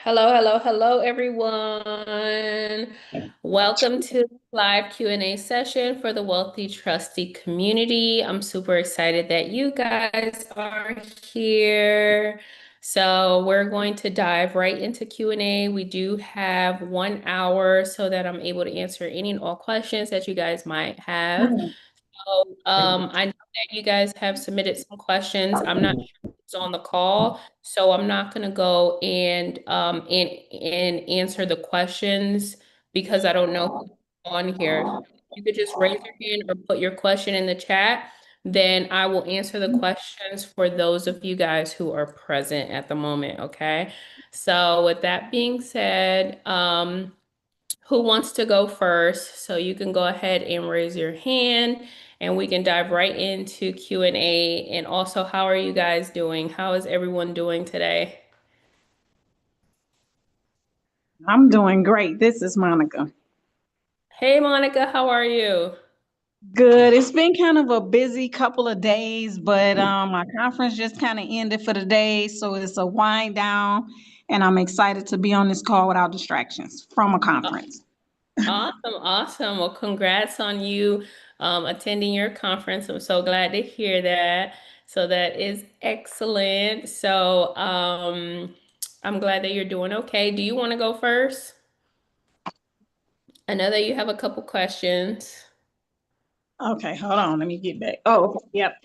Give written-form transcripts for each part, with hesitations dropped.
Hello, hello, hello, everyone. Welcome to the live Q&A session for the Wealthy Trustee community. I'm super excited that you guys are here. So we're going to dive right into Q&A. We do have 1 hour so that I'm able to answer any and all questions that you guys might have. I know that you guys have submitted some questions. I'm not sure who's on the call, so I'm not gonna go and answer the questions because I don't know who's on here. You could just raise your hand or put your question in the chat, then I will answer the questions for those of you guys who are present at the moment, okay? So with that being said, who wants to go first? So you can go ahead and raise your hand and we can dive right into Q&A. And also, how are you guys doing? How is everyone doing today? I'm doing great. This is Monica. Hey, Monica, how are you? Good. It's been kind of a busy couple of days, but my conference just kind of ended for the day, so it's a wind down, and I'm excited to be on this call without distractions from a conference. Awesome, awesome. Well, congrats on you attending your conference. I'm so glad to hear that. So that is excellent. So I'm glad that you're doing okay. Do you want to go first? I know that you have a couple questions. Okay, hold on. Let me get back. Oh, yep.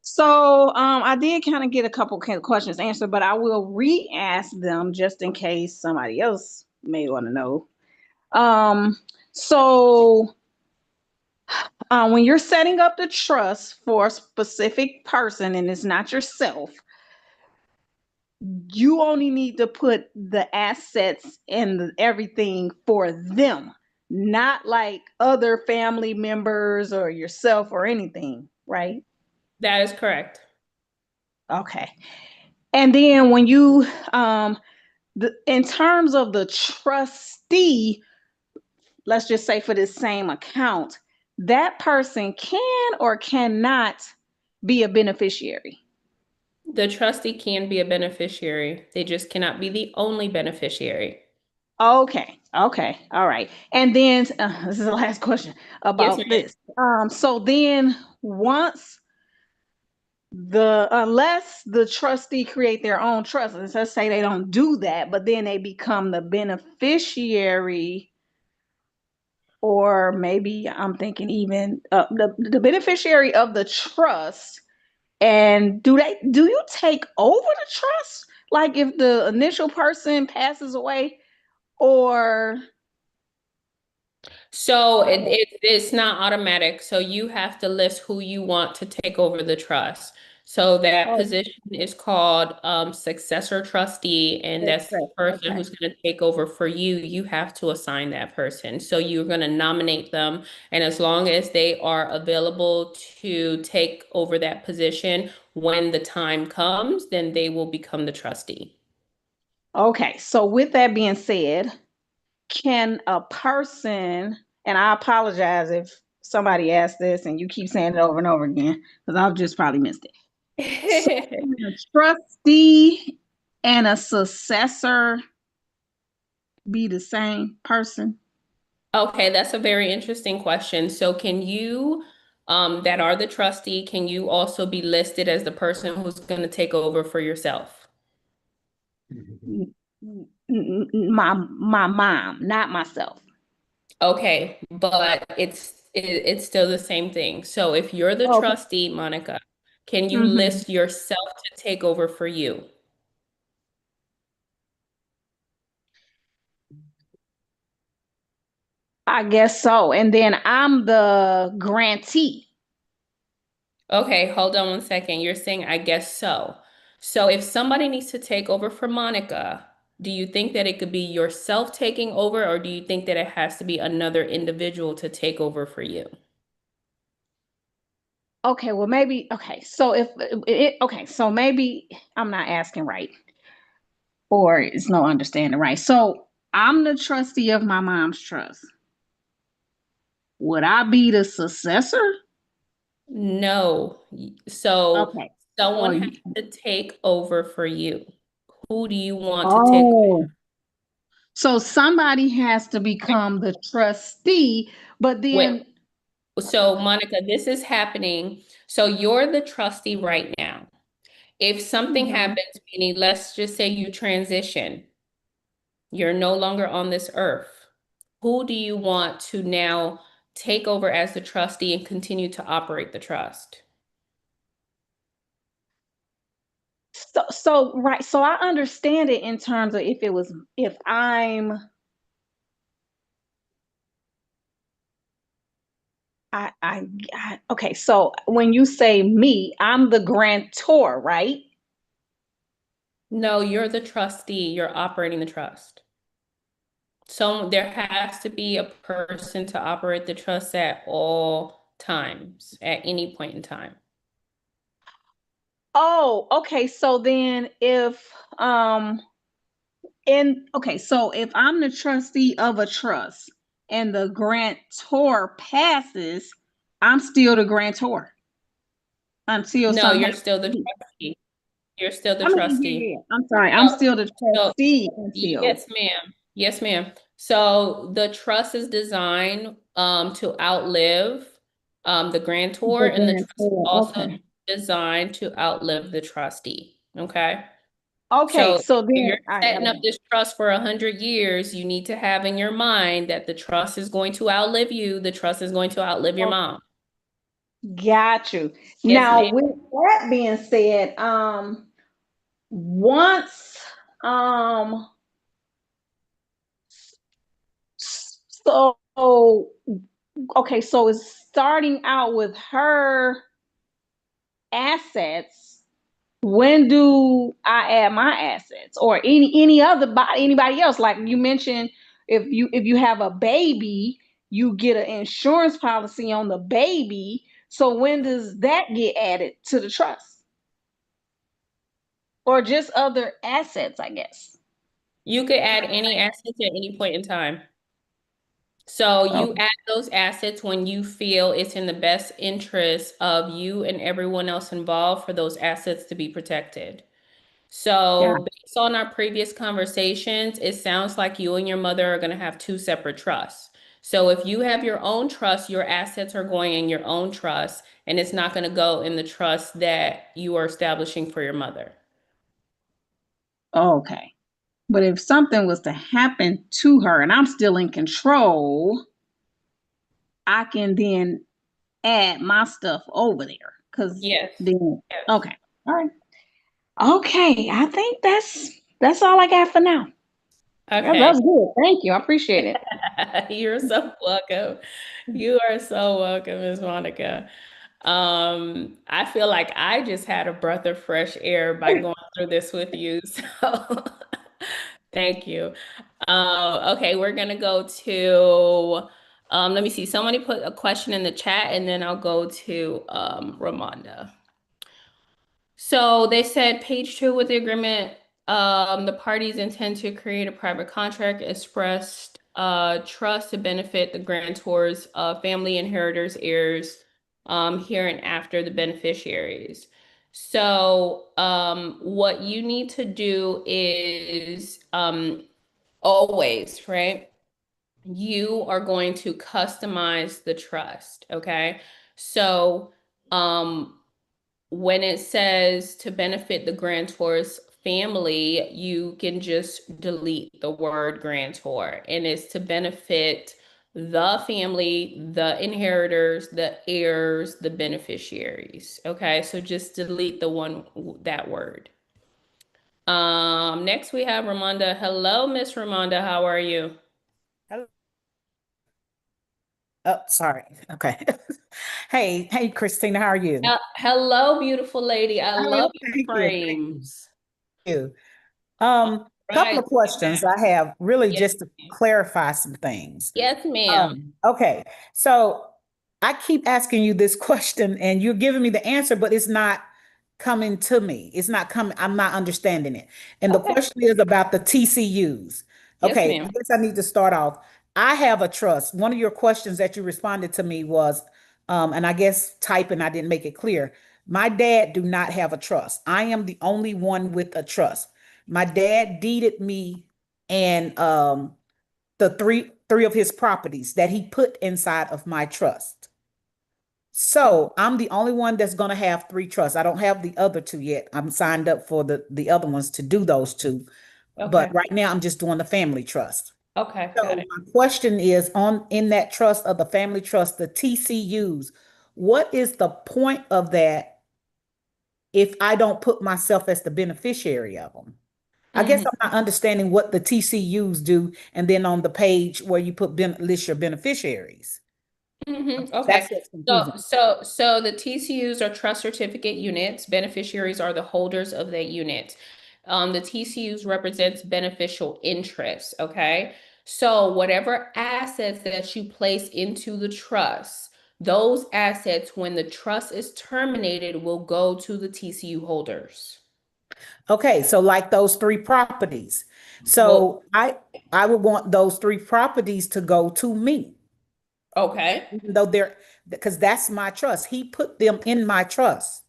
So I did kind of get a couple questions answered, but I will re-ask them just in case somebody else may want to know. Um, so when you're setting up the trust for a specific person and it's not yourself, you only need to put the assets and everything for them, not like other family members or yourself or anything, right? That is correct. Okay. And then when you in terms of the trustee, let's just say for this same account, that person can or cannot be a beneficiary. The trustee can be a beneficiary. They just cannot be the only beneficiary. Okay. Okay. All right. And then this is the last question Yes, about ma'am. this. So then once unless the trustee create their own trust, let's say they don't do that, but then they become the beneficiary, or maybe I'm thinking even the beneficiary of the trust. And do you take over the trust? Like if the initial person passes away, or So it's not automatic. So you have to list who you want to take over the trust. So that oh, position is called successor trustee, and that's that's the right. person Okay. who's going to take over for you. You have to assign that person. So you're going to nominate them, and as long as they are available to take over that position when the time comes, then they will become the trustee. Okay, so with that being said, can a person, and I apologize if somebody asked this and you keep saying it over and over again, because I've just probably missed it. So can a trustee and a successor be the same person? Okay, that's a very interesting question. So can you, that are the trustee, can you also be listed as the person who's going to take over for yourself? My mom, not myself. Okay, but it's still the same thing. So if you're the Okay. trustee, Monica, can you Hmm. list yourself to take over for you? I guess so. And then I'm the grantee. Okay, hold on 1 second. You're saying, I guess so. So if somebody needs to take over for Monica, do you think that it could be yourself taking over, or do you think that it has to be another individual to take over for you? Okay, well maybe okay. So if it okay, so maybe I'm not asking right, or it's no understanding right. So I'm the trustee of my mom's trust. Would I be the successor? No. So Okay. someone Or has to take over for you. Who do you want to take oh, over? So somebody has to become the trustee, but Wait, then so Monica, this is happening. So you're the trustee right now. If something Mhm. happens, meaning let's just say you transition, you're no longer on this earth. Who do you want to now take over as the trustee and continue to operate the trust? so right, so I understand it in terms of if okay, so when you say me, I'm the grantor, right? No, you're the trustee, you're operating the trust. So there has to be a person to operate the trust at all times, at any point in time. Oh, okay. So then if and okay, so if I'm the trustee of a trust and the grantor passes, I'm still the grantor until No, something you're happens still to the me. trustee. You're still the I mean, trustee. I'm sorry, I'm So, still the so trustee until yes, ma'am. Yes, ma'am. So the trust is designed to outlive the grantor, the and the trust is grantor. also Okay. designed to outlive the trustee. Okay. Okay, So so if then you're setting up this trust for 100 years, you need to have in your mind that the trust is going to outlive you. The trust is going to outlive your okay, mom. got you. Yes, Now, ma'am. with that being said, once um so okay, so it's starting out with her assets. When do I add my assets or any other anybody else? Like you mentioned, if you have a baby, you get an insurance policy on the baby. So when does that get added to the trust? Or just other assets, I guess. You could add any assets at any point in time. So you Okay. add those assets when you feel it's in the best interest of you and everyone else involved for those assets to be protected. Yeah. So based on our previous conversations, it sounds like you and your mother are going to have two separate trusts. So if you have your own trust, your assets are going in your own trust, and it's not going to go in the trust that you are establishing for your mother. Okay. But if something was to happen to her and I'm still in control, I can then add my stuff over there. Cause Yes. then Yes. okay. All right. Okay. I think that's all I got for now. Okay. That's good. Thank you. I appreciate it. You're so welcome. You are so welcome, Ms. Monica. I feel like I just had a breath of fresh air by going through this with you. So thank you. Okay, we're gonna go to let me see. Somebody put a question in the chat and then I'll go to Ramonda. So they said page two with the agreement, the parties intend to create a private contract expressed trust to benefit the grantor's family inheritors, heirs, here and after the beneficiaries. So what you need to do is always, right? You are going to customize the trust, okay? So um when it says to benefit the grantor's family, you can just delete the word grantor, and it's to benefit the family, the inheritors, the heirs, the beneficiaries. Okay, so just delete the one that word. Next we have Ramonda. Hello, Miss Ramonda. How are you? Hello. Oh, sorry. Okay. Hey, Christina, how are you? Hello, beautiful lady. I Oh, love your thank you. Thank frames. you. All Couple right, of questions I have really yes, just to clarify some things. yes, ma'am. Okay. So I keep asking you this question and you're giving me the answer, but it's not coming to me. It's not coming, I'm not understanding it. And the Okay, question is about the TCUs. yes, Okay, I ma'am. guess I need to start off. I have a trust. One of your questions that you responded to me was, and I guess typing, I didn't make it clear. My dad do not have a trust. I am the only one with a trust. My dad deeded me and the three of his properties that he put inside of my trust. So I'm the only one that's going to have three trusts. I don't have the other two yet. I'm signed up for the other ones to do those two. But Okay. right now I'm just doing the family trust. Okay, got So it. my question is on in that trust of the family trust, the TCUs, what is the point of that if I don't put myself as the beneficiary of them? I guess Hmm. I'm not understanding what the TCUs do, and then on the page where you put list your beneficiaries. Okay. That's what's So, confusing. so the TCUs are trust certificate units. Beneficiaries are the holders of that unit. The TCUs represents beneficial interest. Okay. So whatever assets that you place into the trust, those assets, when the trust is terminated, will go to the TCU holders. Okay, so like those three properties. Well, So I would want those three properties to go to me, okay. even though they're because that's my trust. He put them in my trust.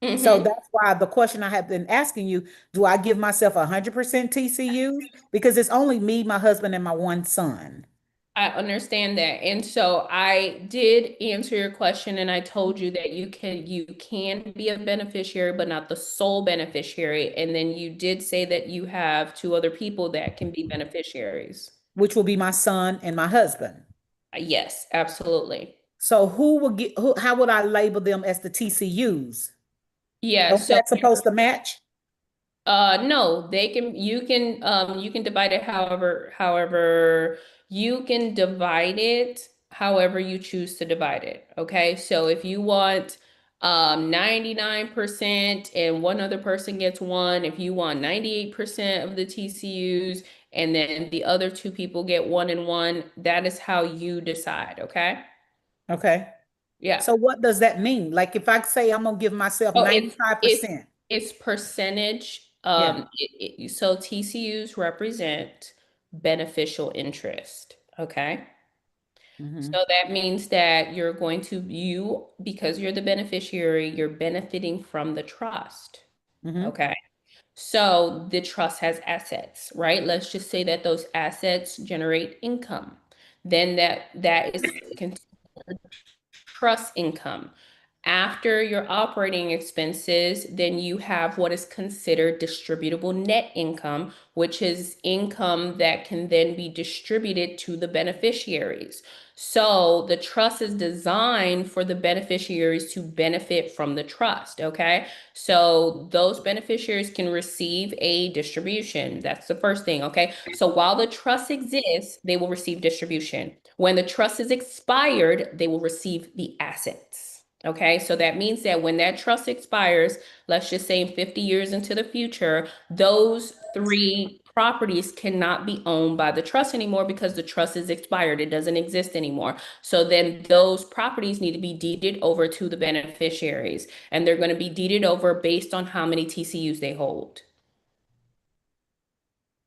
So Mm-hmm. that's why the question I have been asking you, do I give myself 100% TCUs? Because it's only me, my husband, and my one son. I understand that. And so I did answer your question and I told you that you can be a beneficiary, but not the sole beneficiary. And then you did say that you have two other people that can be beneficiaries. Which will be my son and my husband. Yes, absolutely. So who will get who, how would I label them as the TCUs? Yeah, Don't so that supposed to match? no, you can divide it however you can divide it however you choose to divide it. Okay. So if you want 99% and one other person gets one, if you want 98% of the TCUs and then the other two people get one and one, that is how you decide. Okay. Okay. Yeah. So what does that mean? Like if I say I'm gonna give myself Oh, it's 95%. it's percentage. Yeah. So TCUs represent beneficial interest. Okay. Mm-hmm. So that means that because you're the beneficiary, you're benefiting from the trust. Mm-hmm. Okay. So the trust has assets, right? Let's just say that those assets generate income. Then that is trust income. After your operating expenses, then you have what is considered distributable net income, which is income that can then be distributed to the beneficiaries. So the trust is designed for the beneficiaries to benefit from the trust, okay? So those beneficiaries can receive a distribution. That's the first thing, okay? So while the trust exists, they will receive distribution. When the trust is expired, they will receive the assets. Okay, so that means that when that trust expires, let's just say in 50 years into the future, those three properties cannot be owned by the trust anymore because the trust is expired. It doesn't exist anymore. So then those properties need to be deeded over to the beneficiaries, and they're going to be deeded over based on how many TCUs they hold.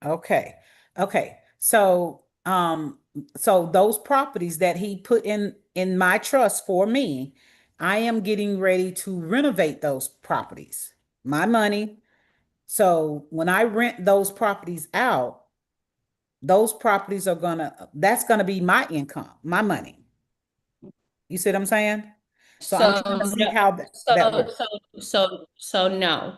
Okay. Okay. So those properties that he put in my trust for me, I am getting ready to renovate those properties. My money. So when I rent those properties out, those properties are that's gonna be my income, my money. You see what I'm saying? So I'm So trying to see no, how that so works. so so no.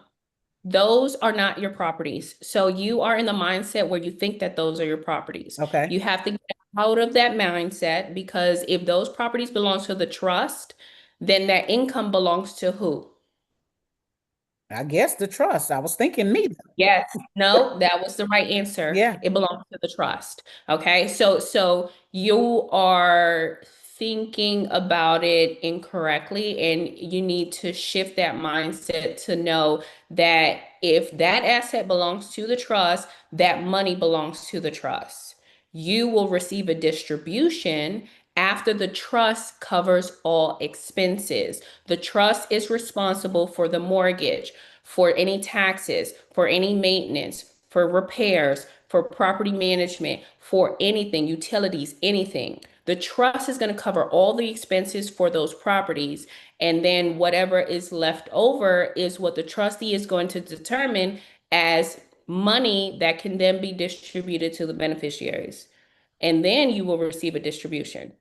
Those are not your properties. So you are in the mindset where you think that those are your properties. Okay. You have to get out of that mindset because if those properties belong to the trust, then that income belongs to who? I guess the trust. I was thinking me. Yes. No, that was the right answer. Yeah. It belongs to the trust. Okay. So you are thinking about it incorrectly, and you need to shift that mindset to know that if that asset belongs to the trust, that money belongs to the trust. You will receive a distribution after the trust covers all expenses. The trust is responsible for the mortgage, for any taxes, for any maintenance, for repairs, for property management, for anything, utilities, anything. The trust is going to cover all the expenses for those properties. And then whatever is left over is what the trustee is going to determine as money that can then be distributed to the beneficiaries. And then you will receive a distribution.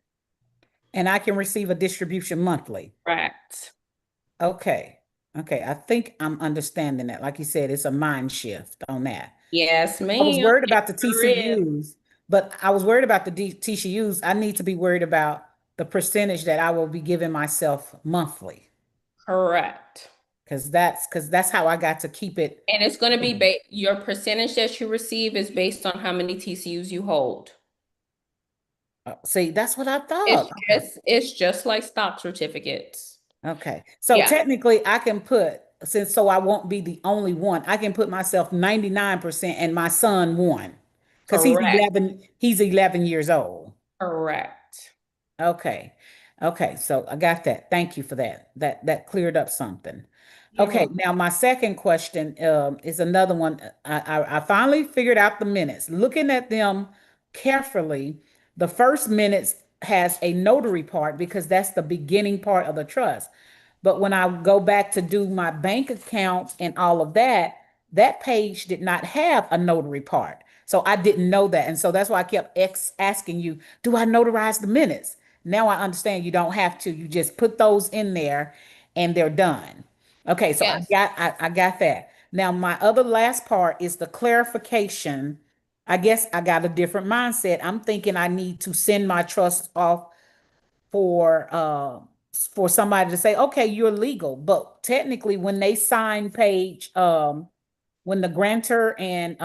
And I can receive a distribution monthly. Correct. Okay. Okay. I think I'm understanding that. Like you said, it's a mind shift on that. Yes, I was ma'am. worried It about the sure is. TCUs, but I was worried about the TCUs. I need to be worried about the percentage that I will be giving myself monthly, Correct. because that's how I got to keep it. And it's going to be your percentage that you receive is based on how many TCUs you hold. See, that's what I thought. Okay. It's just like stock certificates. Okay. So Yeah, technically I can put, since so I won't be the only one, I can put myself 99% and my son 1. Because correct. he's 11 years old. Correct. Okay. Okay. So I got that. Thank you for that. That cleared up something. You're Okay. welcome. Now my second question is another one. I finally figured out the minutes. Looking at them carefully, the first minutes has a notary part because that's the beginning part of the trust. But when I go back to do my bank account and all of that, that page did not have a notary part. So I didn't know that. And so that's why I kept asking you, do I notarize the minutes? Now I understand you don't have to. You just put those in there and they're done. Okay, so I Yes. got I got that. Now my other last part is the clarification. I guess I got a different mindset. I'm thinking I need to send my trust off for somebody to say, okay, you're legal. But technically when they sign page when the grantor and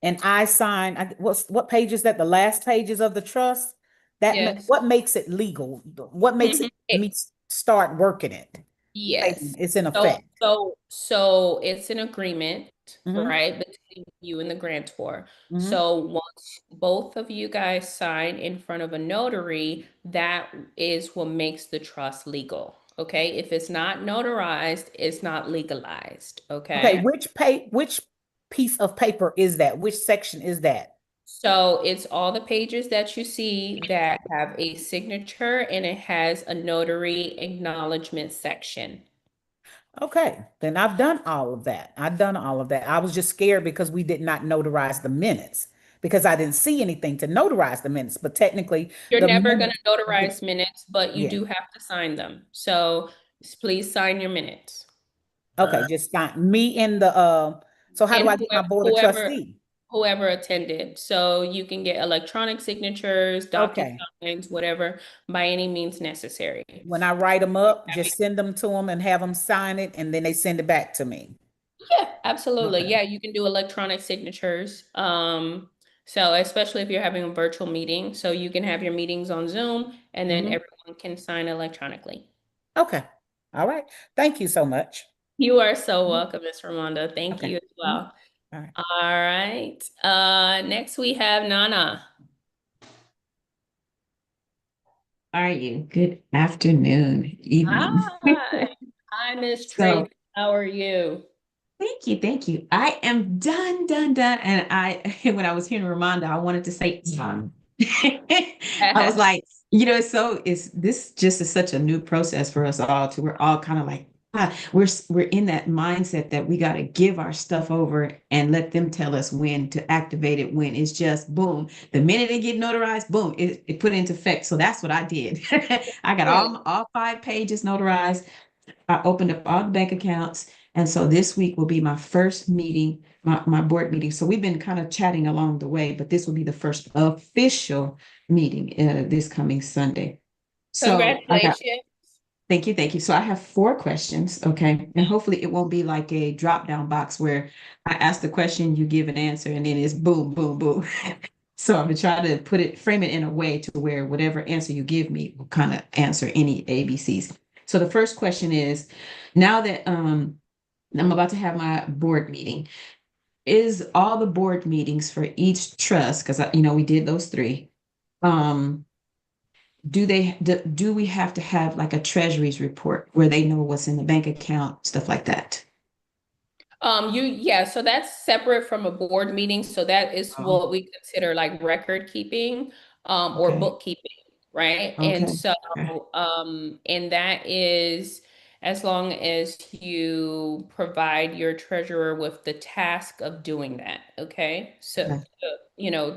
I sign, what page is that? The last pages of the trust? Yes. What makes it legal? What makes it me start working it? Yes. It's in So, effect. so it's an agreement, Mm-hmm. right, between you and the grantor. Mm-hmm. So once both of you guys sign in front of a notary, that is what makes the trust legal. Okay. If it's not notarized, it's not legalized. Okay, Okay. which piece of paper is that? Which section is that? So it's all the pages that you see that have a signature and it has a notary acknowledgement section. Okay, then I've done all of that. I've done all of that. I was just scared because we did not notarize the minutes because I didn't see anything to notarize the minutes. But technically, You're the never going minutes, to notarize minutes, but you yeah. do have to sign them. So please sign your minutes. Okay, just fine. Me in the so how do And I get my board of whoever trustee? whoever attended. So you can get electronic signatures, Okay. DocuSigns, whatever, by any means necessary. When I write them up, just send them to them and have them sign it, and then they send it back to me. Yeah, absolutely. Okay. Yeah, you can do electronic signatures. So especially if you're having a virtual meeting, so you can have your meetings on Zoom and then Hmm. everyone can sign electronically. Okay. All right. Thank you so much. You are so Mhm. welcome, Miss Ramonda. Thank Okay. you as Mhm. well. All right. All right. Next we have Nana. Are you? Good afternoon, evening. Hi. Hi, Miss Tracy. So How are you? thank you, thank you. I am done, done, done. And when I was hearing Ramonda, I wanted to say done. I was like, so is this just is such a new process for us all to we're all kind of like, we're in that mindset that we got to give our stuff over and let them tell us when to activate it, when it's just boom. The minute it get notarized, boom, it put into effect. So that's what I did. I got Good. all 5 pages notarized. I opened up all the bank accounts. And so this week will be my first meeting, my board meeting. So we've been kind of chatting along the way, but this will be the first official meeting this coming Sunday. So I got, Congratulations. thank you, thank you. So I have 4 questions, okay? And hopefully it won't be like a drop down box where I ask the question, you give an answer, and then it's boom, boom, boom. So I'm gonna try to frame it in a way to where whatever answer you give me will kind of answer any ABCs. So the first question is, now that I'm about to have my board meeting, is all the board meetings for each trust, because we did those 3, um, do we have to have like a treasuries report where they know what's in the bank account, stuff like that? Yeah, so that's separate from a board meeting. So that is Oh, what we consider like record keeping, or okay, bookkeeping, right? And okay, so, okay. and that is, as long as you provide your treasurer with the task of doing that. Okay. So, Okay.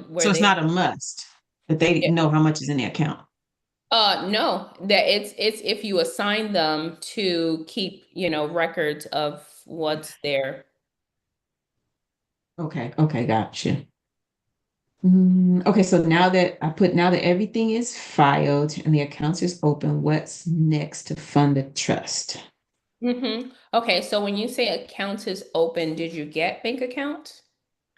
where So it's they, not a must that they know how much is in the account. no, that it's if you assign them to keep, records of what's there. Okay, okay, gotcha. Okay, so now that everything is filed and the accounts is open, what's next to fund the trust? Okay, so when you say accounts is open, did you get bank accounts?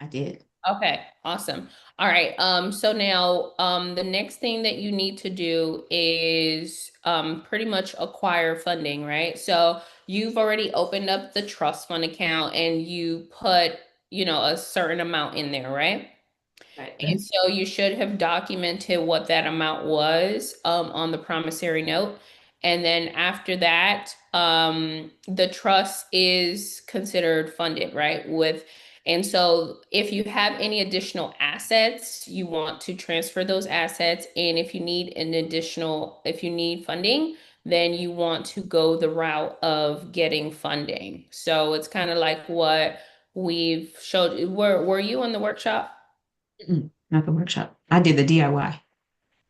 I did. Okay, awesome. All right. So now the next thing that you need to do is pretty much acquire funding, right? So you've already opened up the trust fund account and you put, a certain amount in there, right? Right. And so you should have documented what that amount was on the promissory note. And then after that, the trust is considered funded, right? And so if you have any additional assets, you want to transfer those assets. And if you need if you need funding, then you want to go the route of getting funding. So it's kind of like what we've showed. Were you in the workshop? Not the workshop. I did the DIY.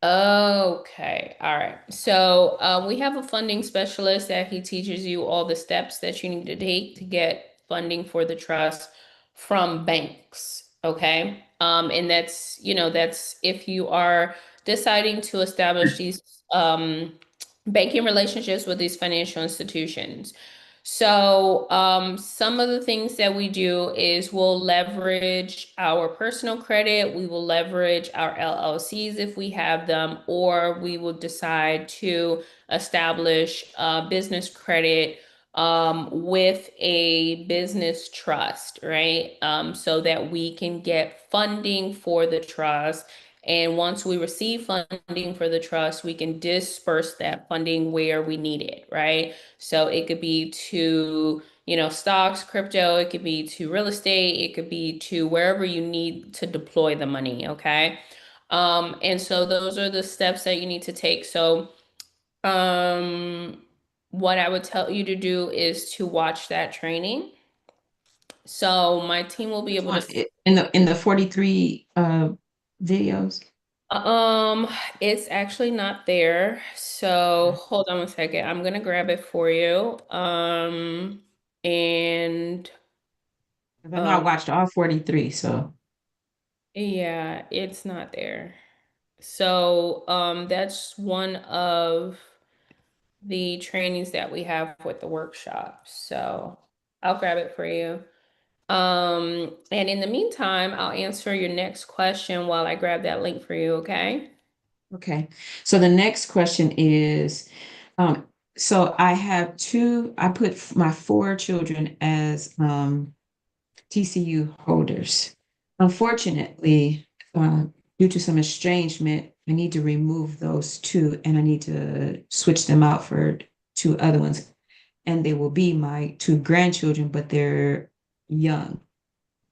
Okay, all right. So we have a funding specialist that he teaches you all the steps that you need to take to get funding for the trust from banks. Okay. And that's if you are deciding to establish these banking relationships with these financial institutions. So, some of the things that we do is we'll leverage our personal credit, we will leverage our LLCs if we have them, or we will decide to establish business credit with a business trust, right? So that we can get funding for the trust. And once we receive funding for the trust, we can disperse that funding where we need it, right? So it could be to, stocks, crypto, it could be to real estate, it could be to wherever you need to deploy the money, okay? And so those are the steps that you need to take. So, what I would tell you to do is to watch that training. So my team will be Which able to. one? In the 43 videos? Um, it's actually not there. So hold on 1 second. I'm gonna grab it for you. And 'Cause I know I um, watched all 43, so yeah, it's not there. So that's one of the trainings that we have with the workshop. So I'll grab it for you. And in the meantime, I'll answer your next question while I grab that link for you, okay? okay. So the next question is, um, so I put my four children as TCU holders. Unfortunately, due to some estrangement, I need to remove those two and I need to switch them out for two other ones. And they will be my two grandchildren, but they're young.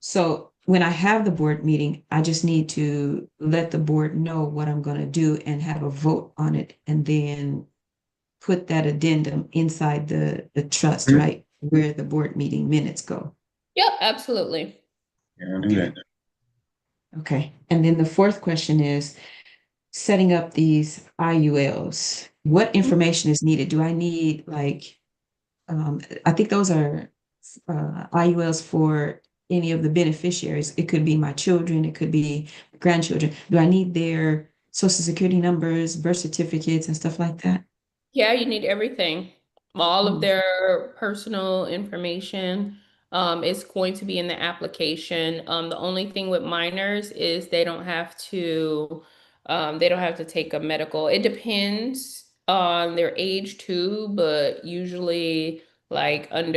So when I have the board meeting, I just need to let the board know what I'm going to do and have a vote on it and then put that addendum inside the trust, right? Where the board meeting minutes go. Yep, absolutely. Yeah, do that. Okay. And then the fourth question is setting up these IULs. What information is needed? Do I need I think those are IULs for any of the beneficiaries. It could be my children, it could be grandchildren. Do I need their social security numbers, birth certificates, and stuff like that? Yeah, you need everything. All of Mm. their personal information is going to be in the application. The only thing with minors is they don't have to take a medical. It depends on their age too, but usually like if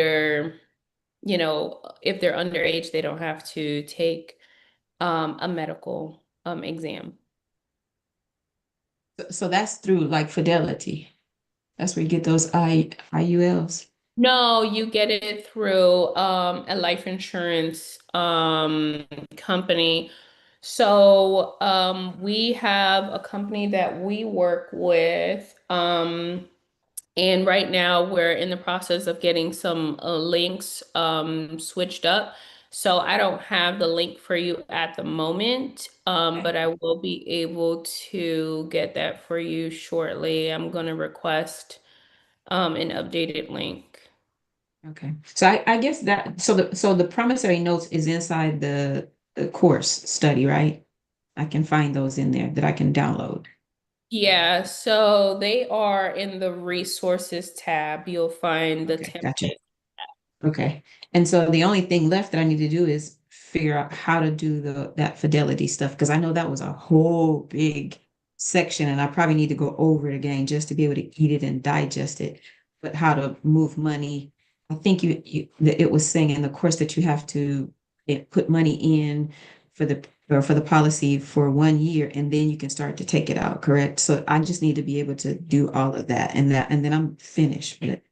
they're underage, they don't have to take a medical exam. So that's through like Fidelity. That's where you get those IULs. No, you get it through a life insurance company. So we have a company that we work with, And right now we're in the process of getting some links switched up. So I don't have the link for you at the moment, Okay. but I will be able to get that for you shortly. I'm going to request an updated link. Okay. So I guess that so the promissory notes is inside the course study, right? I can find those in there that I can download. Yeah, so they are in the resources tab. You'll find the Okay, gotcha. template. Okay. And so the only thing left that I need to do is figure out how to do that fidelity stuff because I know that was a whole big section and I probably need to go over it again just to be able to eat it and digest it. But how to move money. I think it was saying in the course that you have to put money in for the policy for 1 year and then you can start to take it out, correct? So I just need to be able to do all of that and then I'm finished with it.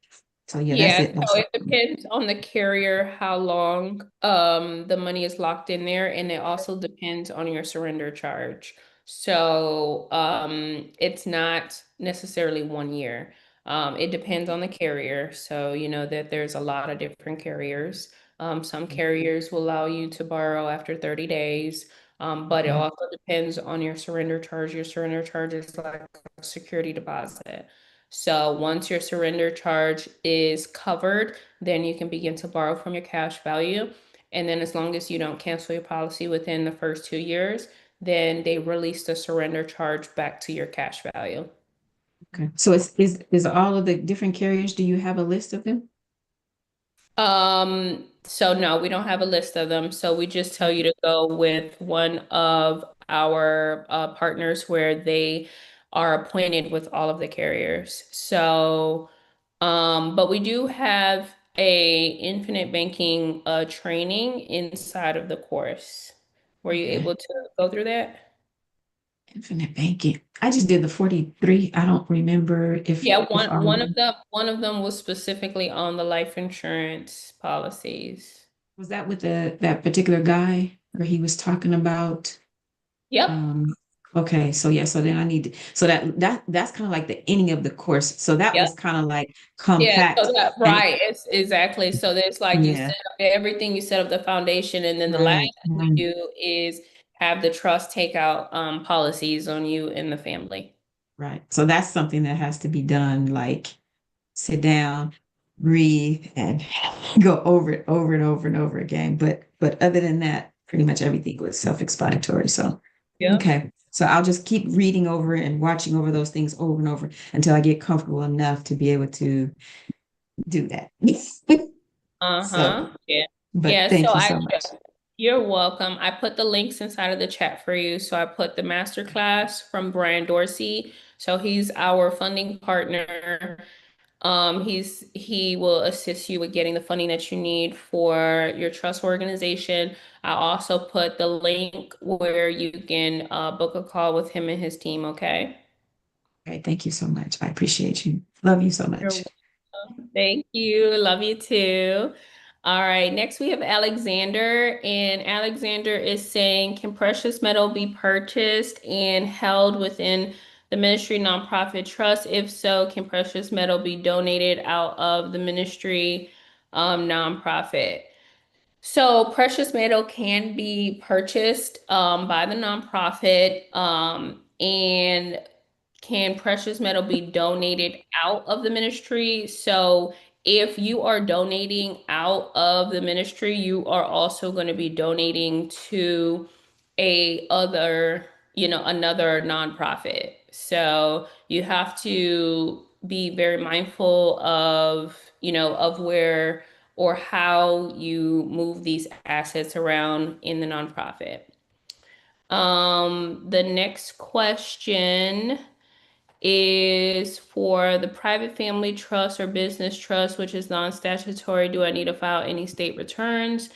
So yeah, that's Yeah, it. so it depends on the carrier how long the money is locked in there, and it also depends on your surrender charge. So it's not necessarily 1 year. It depends on the carrier. So you know that there's a lot of different carriers. Some carriers will allow you to borrow after 30 days, but it Okay. also depends on your surrender charge. Your surrender charge is like a security deposit. So once your surrender charge is covered, then you can begin to borrow from your cash value. And then as long as you don't cancel your policy within the first 2 years, then they release the surrender charge back to your cash value. Okay. So is all of the different carriers, do you have a list of them? So no, we don't have a list of them. So we just tell you to go with one of our partners where they are appointed with all of the carriers. So but we do have a infinite banking training inside of the course. Were you Okay. able to go through that? Infinite banking. I just did the 43. I don't remember Yeah, if one all of one of them them one of them was specifically on the life insurance policies. was that with that particular guy where he was talking about Yep. um okay, so yeah, so then I need to, so that's kind of like the ending of the course. So that Yep. was kind of like Yeah, compact so that and right, it's exactly. So there's like you yeah, set up everything, you set up the foundation, and then the last right. thing we do is have the trust take out policies on you and the family. Right. So that's something that has to be done like sit down, breathe, and go over it over and over and over again. But other than that, pretty much everything was self-explanatory. So Yep. okay. So I'll just keep reading over it and watching over those things over and over until I get comfortable enough to be able to do that. So, Uh-huh. Yeah. but Yeah, so thank you so much. you're welcome. I put the links inside of the chat for you. So I put the masterclass from Brian Dorsey. So he's our funding partner. He will assist you with getting the funding that you need for your trust organization. I also put the link where you can book a call with him and his team, okay? Okay, thank you so much. I appreciate you. Love you so You're much. welcome. Thank you. Love you too. All right, next we have Alexander, and Alexander is saying, can precious metal be purchased and held within the ministry nonprofit trust? If so, can precious metal be donated out of the ministry nonprofit? So precious metal can be purchased by the nonprofit, and can precious metal be donated out of the ministry? So if you are donating out of the ministry, you are also going to be donating to another nonprofit. So you have to be very mindful of, of where or how you move these assets around in the nonprofit. The next question is for the private family trust or business trust, which is non-statutory. Do I need to file any state returns?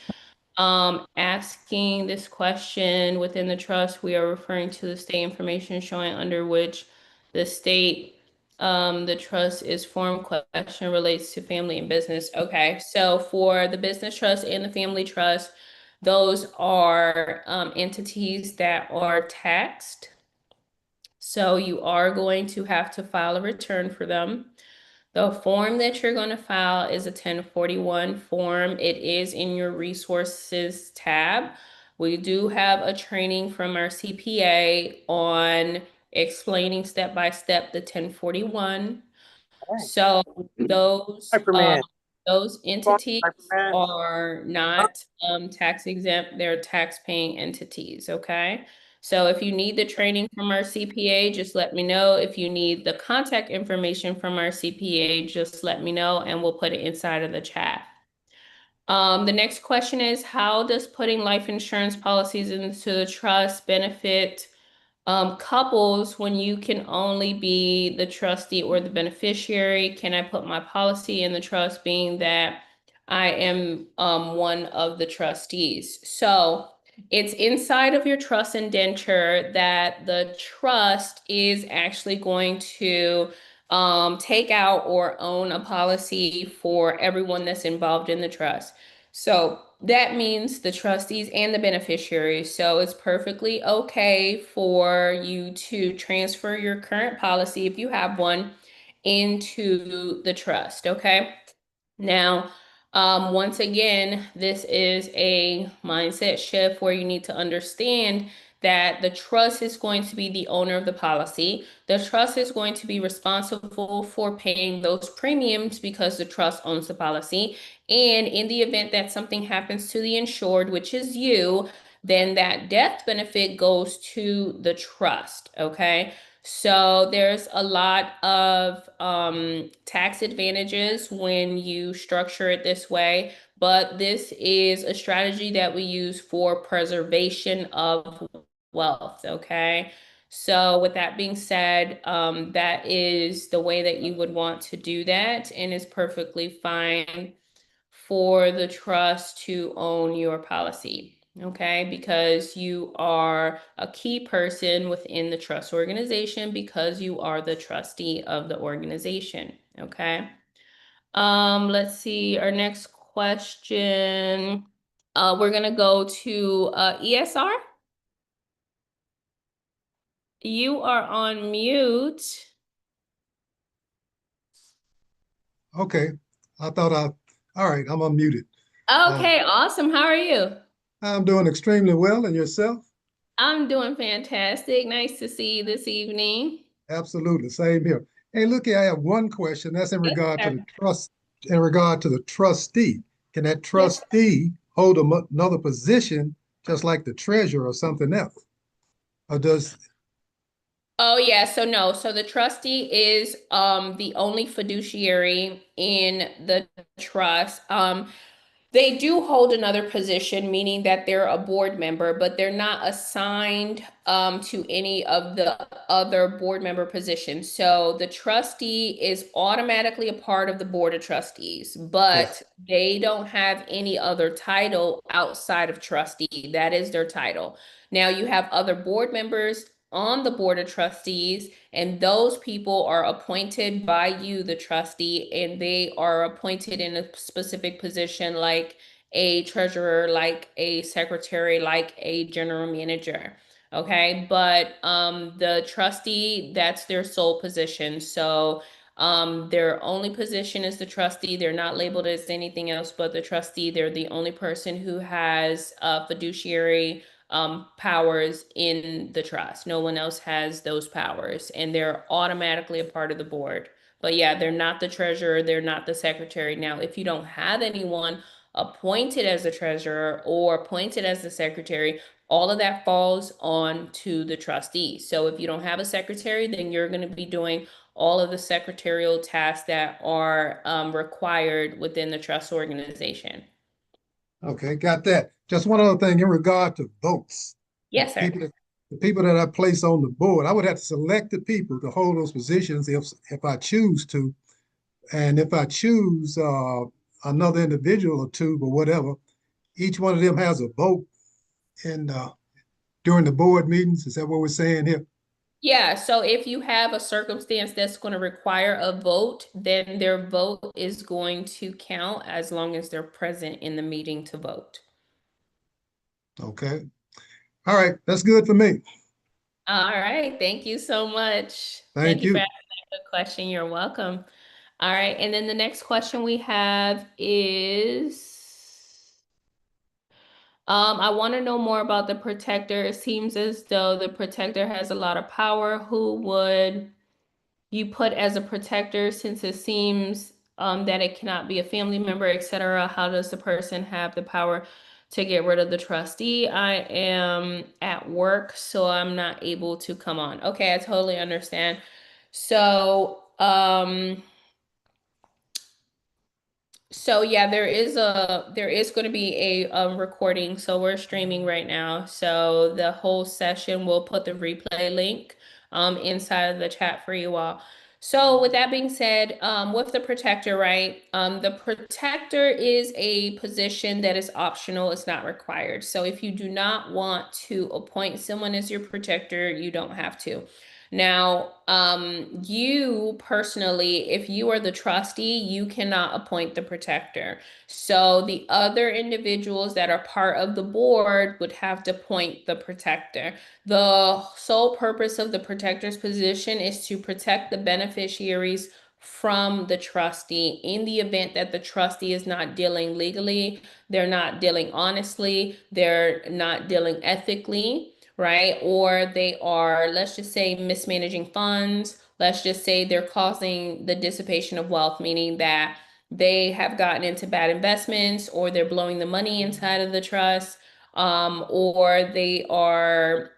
Asking this question within the trust, we are referring to the state information showing under which the state, the trust is formed. Question relates to family and business. Okay, so for the business trust and the family trust, those are entities that are taxed. So you are going to have to file a return for them. The form that you're going to file is a 1041 form. It is in your resources tab. We do have a training from our CPA on explaining step by step the 1041. So those Hyperman. those entities Hyperman. are not tax exempt, they're tax paying entities, okay? So if you need the training from our CPA, just let me know. If you need the contact information from our CPA, just let me know and we'll put it inside of the chat. The next question is, how does putting life insurance policies into the trust benefit couples when you can only be the trustee or the beneficiary? Can I put my policy in the trust being that I am one of the trustees? So it's inside of your trust indenture that the trust is actually going to take out or own a policy for everyone that's involved in the trust. So that means the trustees and the beneficiaries. So it's perfectly okay for you to transfer your current policy, if you have one, into the trust, okay? Now, once again, this is a mindset shift where you need to understand that the trust is going to be the owner of the policy. The trust is going to be responsible for paying those premiums because the trust owns the policy. And in the event that something happens to the insured, which is you, then that death benefit goes to the trust, okay? So there's a lot of tax advantages when you structure it this way, but this is a strategy that we use for preservation of wealth, okay? So with that being said, that is the way that you would want to do that, and it's perfectly fine for the trust to own your policy, okay? Because you are a key person within the trust organization because you are the trustee of the organization, okay? Let's see, our next question. We're gonna go to ESR. You are on mute. Okay. All right, I'm unmuted. Okay, awesome. How are you? I'm doing extremely well. And yourself? I'm doing fantastic. Nice to see you this evening. Absolutely. Same here. Hey, look here, I have one question. That's in Yes, regard to sir. the trust, in regard to the trustee. Can that Yes. trustee hold another position just like the treasurer or something else? Or does, Oh yeah, so no. So the trustee is the only fiduciary in the trust. They do hold another position, meaning that they're a board member, but they're not assigned to any of the other board member positions. So the trustee is automatically a part of the board of trustees, yeah, but they don't have any other title outside of trustee. That is their title. Now you have other board members on the board of trustees, and those people are appointed by you, the trustee, and they are appointed in a specific position like a treasurer, like a secretary, like a general manager. Okay, but the trustee, that's their sole position. So their only position is the trustee. They're not labeled as anything else but the trustee. They're the only person who has fiduciary powers in the trust. No one else has those powers, and they're automatically a part of the board. But yeah, they're not the treasurer, they're not the secretary. Now, if you don't have anyone appointed as the treasurer or appointed as the secretary, all of that falls on to the trustee. So if you don't have a secretary, then you're going to be doing all of the secretarial tasks that are required within the trust organization. okay, got that. Just one other thing in regard to votes. The Yes, sir. people that, the people that I place on the board, I would have to select the people to hold those positions if I choose to. And if I choose another individual or two or whatever, each one of them has a vote in during the board meetings. Is that what we're saying here? Yeah, so if you have a circumstance that's going to require a vote, then their vote is going to count as long as they're present in the meeting to vote. Okay. All right. That's good for me. All right, thank you so much. Thank Thank you for you. asking that good question. You're welcome. All right, and then the next question we have is, I want to know more about the protector. It seems as though the protector has a lot of power. Who would you put as a protector, since it seems that it cannot be a family member, etc.? How does the person have the power to get rid of the trustee? I am at work, so I'm not able to come on. Okay, I totally understand. So, yeah, there is going to be a recording. So we're streaming right now. So the whole session, we'll put the replay link inside of the chat for you all. So with that being said, with the protector, right? The protector is a position that is optional. It's not required. So if you do not want to appoint someone as your protector, you don't have to. Now, you personally, if you are the trustee, you cannot appoint the protector. So the other individuals that are part of the board would have to appoint the protector. The sole purpose of the protector's position is to protect the beneficiaries from the trustee in the event that the trustee is not dealing legally, they're not dealing honestly, they're not dealing ethically, right? Or they are, let's just say, mismanaging funds. Let's just say they're causing the dissipation of wealth, meaning that they have gotten into bad investments, or they're blowing the money inside of the trust, or they are,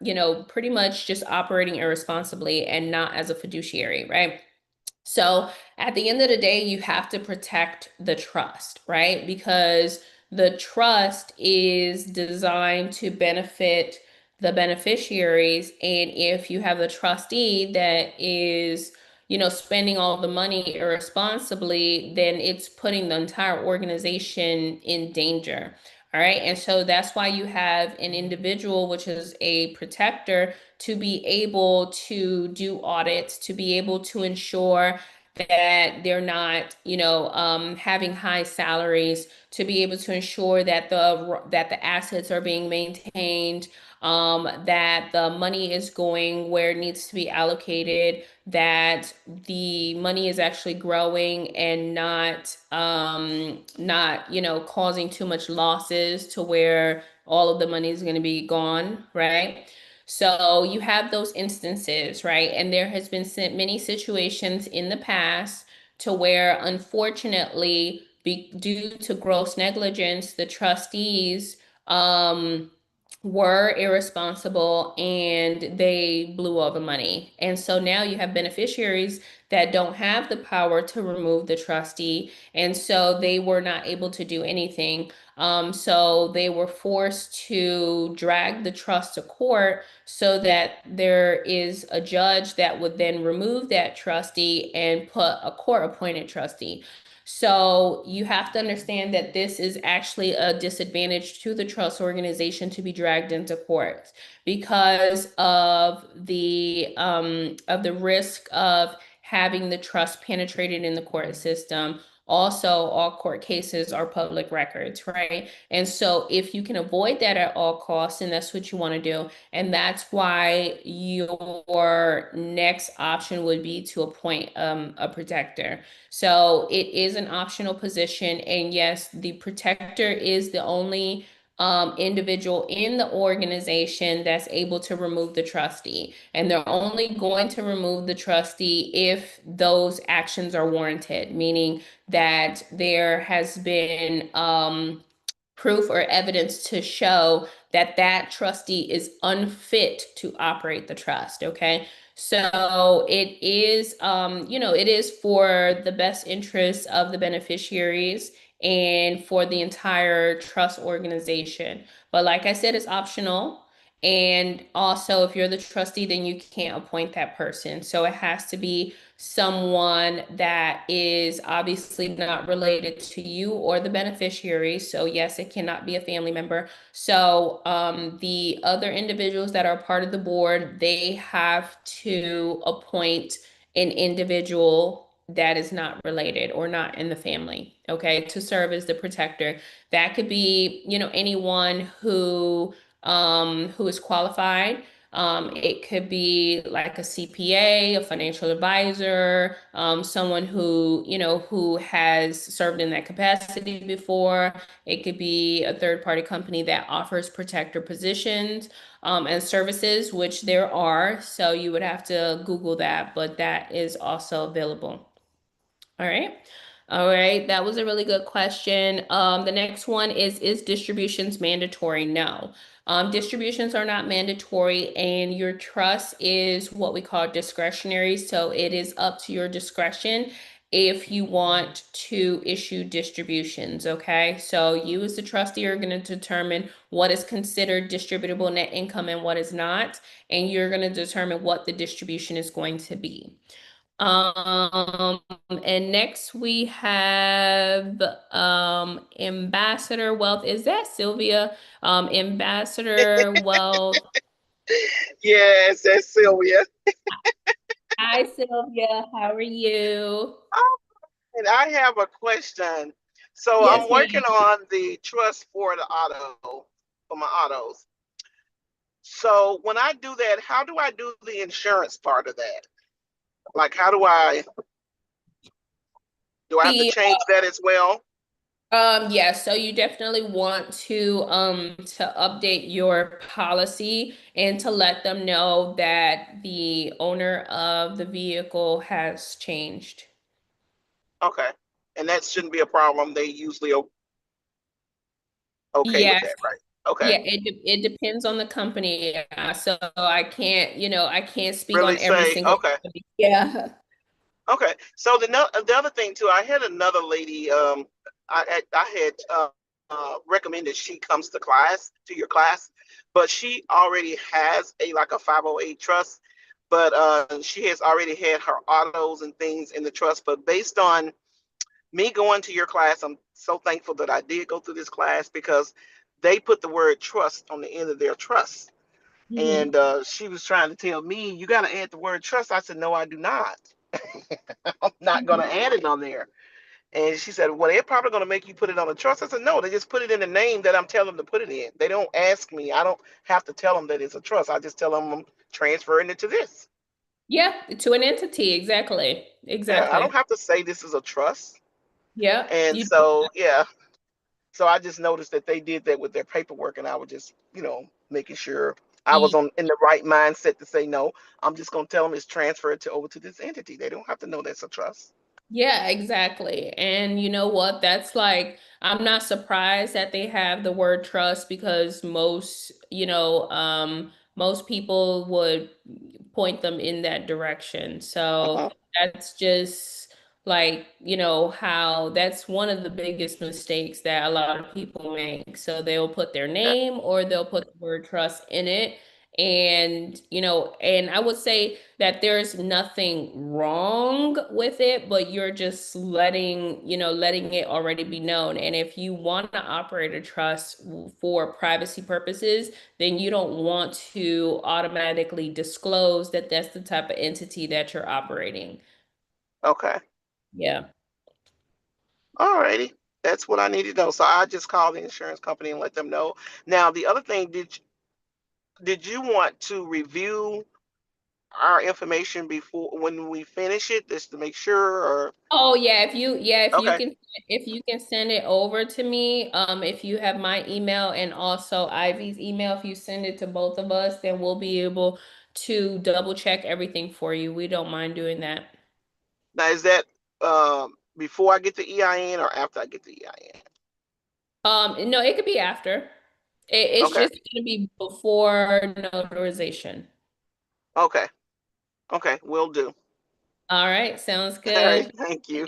pretty much just operating irresponsibly and not as a fiduciary, right? So at the end of the day, you have to protect the trust, right? Because the trust is designed to benefit the beneficiaries. And if you have the trustee that is, spending all the money irresponsibly, then it's putting the entire organization in danger. All right. And so that's why you have an individual, which is a protector, to be able to do audits, to be able to ensure that they're not, having high salaries, to be able to ensure that the assets are being maintained, that the money is going where it needs to be allocated, that the money is actually growing and not causing too much losses to where all of the money is going to be gone, right? So you have those instances, right? And there has been many situations in the past to where, unfortunately, due to gross negligence, the trustees were irresponsible and they blew all the money. And so now you have beneficiaries that don't have the power to remove the trustee. And so they were not able to do anything. So they were forced to drag the trust to court so that there is a judge that would then remove that trustee and put a court-appointed trustee. So you have to understand that this is actually a disadvantage to the trust organization to be dragged into court because of the risk of having the trust penetrated in the court system. Also, all court cases are public records, right? And so if you can avoid that at all costs, and that's what you want to do, and that's why your next option would be to appoint a protector. So it is an optional position, and yes, the protector is the only individual in the organization that's able to remove the trustee. And they're only going to remove the trustee if those actions are warranted, meaning that there has been proof or evidence to show that that trustee is unfit to operate the trust. Okay. So it is, it is for the best interests of the beneficiaries and for the entire trust organization. But like I said, it's optional. And also, if you're the trustee, then you can't appoint that person. So it has to be someone that is obviously not related to you or the beneficiary. So yes, it cannot be a family member. So the other individuals that are part of the board, they have to appoint an individual that is not related or not in the family, okay, to serve as the protector. That could be, anyone who is qualified. It could be like a CPA, a financial advisor, someone who, who has served in that capacity before. It could be a third-party company that offers protector positions, and services, which there are. So you would have to Google that, but that is also available. All right. All right. That was a really good question. The next one is distributions mandatory? No. Distributions are not mandatory, and your trust is what we call discretionary. So it is up to your discretion if you want to issue distributions. Okay. So you as the trustee are going to determine what is considered distributable net income and what is not, and you're going to determine what the distribution is going to be. And next we have Ambassador Wealth. Is that Sylvia? Ambassador Wealth. Yes, that's Sylvia. Hi, Sylvia. How are you? And I have a question. So Yes, I'm working ma'am. on the trust for the auto, for my autos. So when I do that, how do I do the insurance part of that? Like, how do I have to The change that as well? Yes, so you definitely want to update your policy and to let them know that the owner of the vehicle has changed. Okay. And that shouldn't be a problem. They usually okay with Yes. that, right? Okay. Yeah, it depends on the company. So I can't, I can't speak Really on every say, single okay. company. Yeah. Okay. So the other thing too, I had another lady. I had recommended she comes to your class, but she already has a like a 508 trust, but she has already had her autos and things in the trust. But based on me going to your class, I'm so thankful that I did go through this class because they put the word trust on the end of their trust. Mhm. And she was trying to tell me, you got to add the word trust. I said, no, I do not. I'm not going to add it on there. And she said, well, they're probably going to make you put it on a trust. I said, no, they just put it in the name that I'm telling them to put it in. They don't ask me. I don't have to tell them that it's a trust. I just tell them I'm transferring it to this. Yeah, to an entity, exactly. Yeah, I don't Exactly. have to say this is a trust. Yeah. And You so, yeah. So I just noticed that they did that with their paperwork, and I was just, making sure I was in the right mindset to say no. I'm just gonna tell them it's transferred to over to this entity. They don't have to know that's a trust. Yeah, exactly. And you know what? That's like, I'm not surprised that they have the word trust because most people would point them in that direction. So Uh-huh. that's just like, how that's one of the biggest mistakes that a lot of people make. So they'll put their Yeah. name or they'll put the word trust in it. And I would say that there's nothing wrong with it, but you're just letting it already be known. And if you want to operate a trust for privacy purposes, then you don't want to automatically disclose that that's the type of entity that you're operating. Okay. Yeah. All righty. That's what I need to know. So I just call the insurance company and let them know. Now, the other thing, did you want to review our information before when we finish it, just to make sure, or Oh yeah, okay? if you can send it over to me, if you have my email and also Ivy's email, if you send it to both of us, then we'll be able to double check everything for you. We don't mind doing that. Now, is that before I get the EIN or after I get the EIN? No, it could be after. It's Okay. just gonna be before notarization. Okay. Okay. Will do. All right, sounds All right. good. Thank you.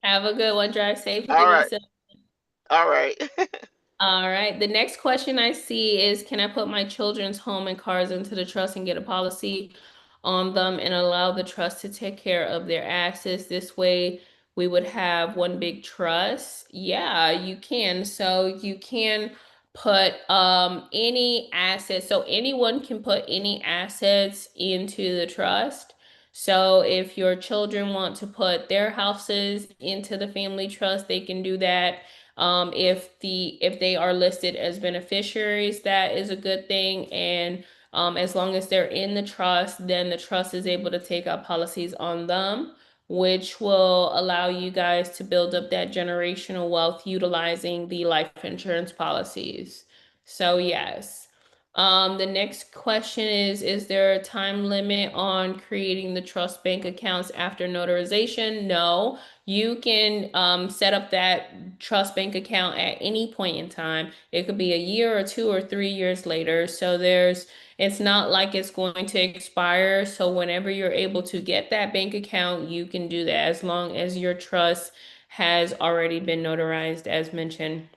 Have a good one. Drive All safely, right. Miss. All right. All right. The next question I see is, can I put my children's home and cars into the trust and get a policy on them and allow the trust to take care of their assets? This way we would have one big trust. Yeah, you can. So you can put any assets. So anyone can put any assets into the trust. So if your children want to put their houses into the family trust, they can do that. If they are listed as beneficiaries, that is a good thing. And As long as they're in the trust, then the trust is able to take out policies on them, which will allow you guys to build up that generational wealth utilizing the life insurance policies. So yes. The next question is there a time limit on creating the trust bank accounts after notarization? No, you can set up that trust bank account at any point in time. It could be a year or 2 or 3 years later. So it's not like it's going to expire. So whenever you're able to get that bank account, you can do that as long as your trust has already been notarized, as mentioned.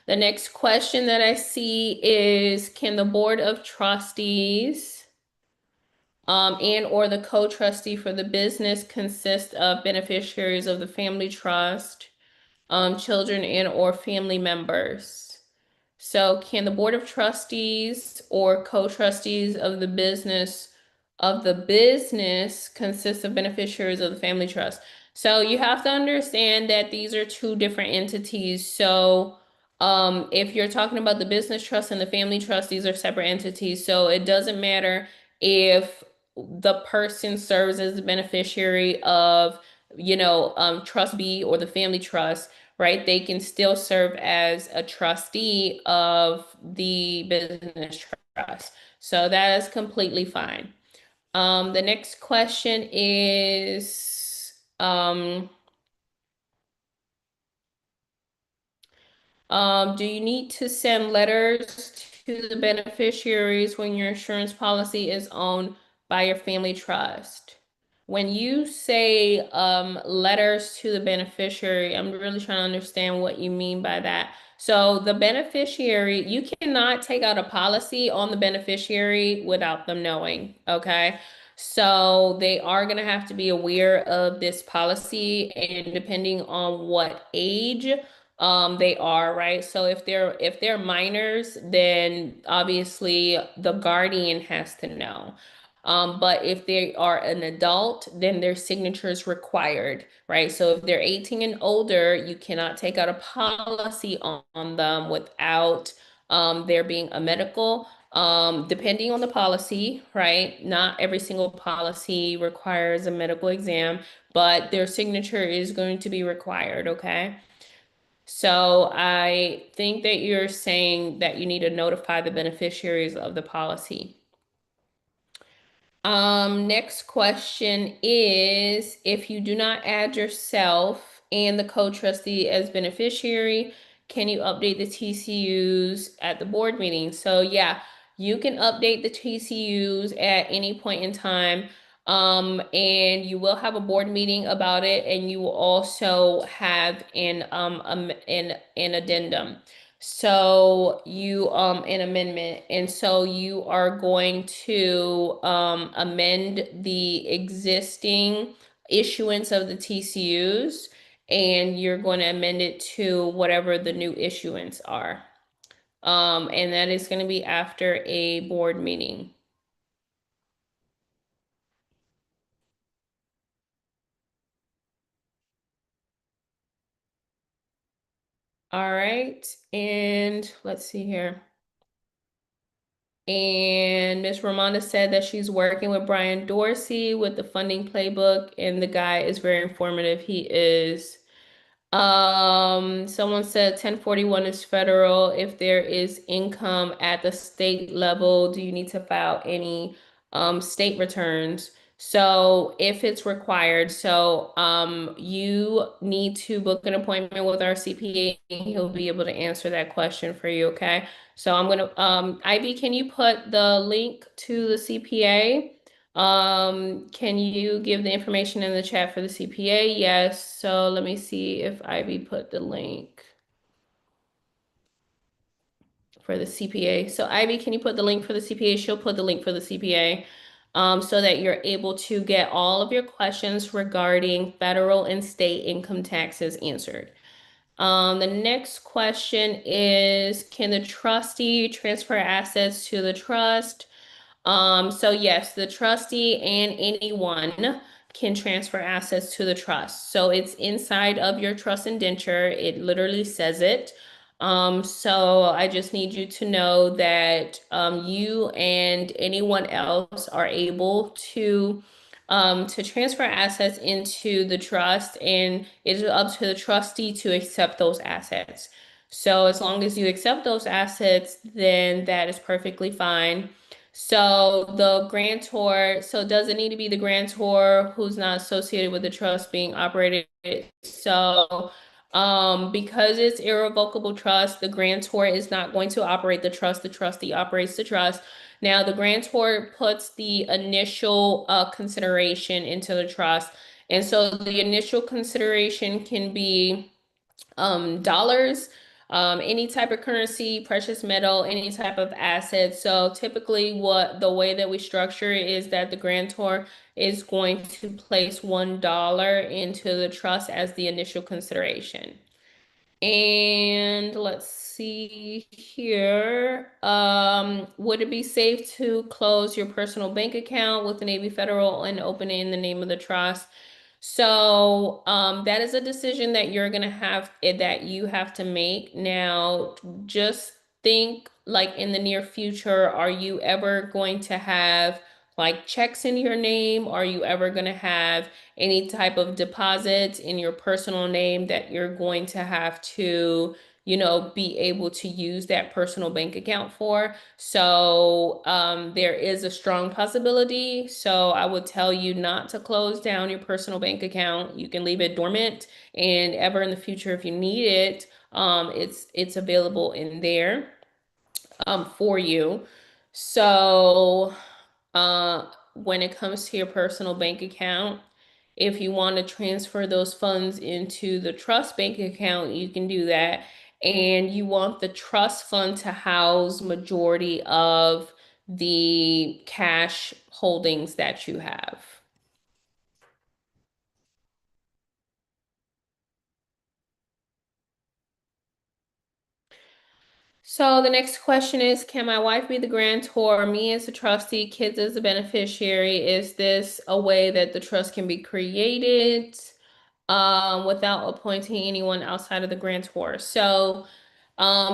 The next question that I see is, can the Board of Trustees and or the co-trustee for the business consist of beneficiaries of the family trust, children and or family members? So can the Board of Trustees or co-trustees of the business consist of beneficiaries of the family trust? So you have to understand that these are two different entities. So if you're talking about the business trust and the family trust, these are separate entities. So it doesn't matter if the person serves as the beneficiary of, trust B or the family trust, right? They can still serve as a trustee of the business trust. So that is completely fine. The next question is, do you need to send letters to the beneficiaries when your insurance policy is owned by your family trust? When you say letters to the beneficiary, I'm really trying to understand what you mean by that. So the beneficiary, you cannot take out a policy on the beneficiary without them knowing, okay? So they are going to have to be aware of this policy, and depending on what age they are, right? So if they're minors, then obviously the guardian has to know. But if they are an adult, then their signature is required, right? So if they're 18 and older, you cannot take out a policy on them without there being a medical. Depending on the policy, right? Not every single policy requires a medical exam, but their signature is going to be required, okay? So I think that you're saying that you need to notify the beneficiaries of the policy. Next question is, if you do not add yourself and the co-trustee as beneficiary, can you update the TCUs at the board meeting? So yeah, you can update the TCUs at any point in time. And you will have a board meeting about it, and you will also have an addendum. So you an amendment, and so you are going to amend the existing issuance of the TCUs, and you're going to amend it to whatever the new issuance are. And that is going to be after a board meeting. All right, and let's see here. And Miss Ramonda said that she's working with Brian Dorsey with the funding playbook, and the guy is very informative. He is. Someone said 1041 is federal. If there is income at the state level, do you need to file any state returns? So if it's required, so you need to book an appointment with our CPA, and he'll be able to answer that question for you, okay? So I'm gonna Ivy, can you put the link to the CPA? Can you give the information in the chat for the CPA? Yes. So let me see if Ivy put the link for the CPA. So Ivy, can you put the link for the CPA? She'll put the link for the CPA, so that you're able to get all of your questions regarding federal and state income taxes answered. The next question is, can the trustee transfer assets to the trust? So yes, the trustee and anyone can transfer assets to the trust. So it's inside of your trust indenture. It literally says it. So I just need you to know that you and anyone else are able to transfer assets into the trust, and it's up to the trustee to accept those assets. So as long as you accept those assets, then that is perfectly fine. So the grantor, so does it need to be the grantor who's not associated with the trust being operated? So because it's irrevocable trust, the grantor is not going to operate the trust. The trustee operates the trust. Now, the grantor puts the initial consideration into the trust. And so the initial consideration can be dollars, any type of currency, precious metal, any type of asset. So typically what the way that we structure it is that the grantor is going to place $1 into the trust as the initial consideration. And let's see here. Would it be safe to close your personal bank account with the Navy Federal and open it in the name of the trust? So, that is a decision that you're gonna have that you have to make. Now, just think like in the near future, are you ever going to have like checks in your name? Are you ever gonna have any type of deposits in your personal name that you're going to have to, be able to use that personal bank account for? So there is a strong possibility. So I would tell you not to close down your personal bank account. You can leave it dormant, and ever in the future, if you need it, it's available in there for you. So when it comes to your personal bank account, if you want to transfer those funds into the trust bank account, you can do that. And you want the trust fund to house majority of the cash holdings that you have. So the next question is, can my wife be the grantor, me as a trustee, kids as a beneficiary? Is this a way that the trust can be created without appointing anyone outside of the grantor? So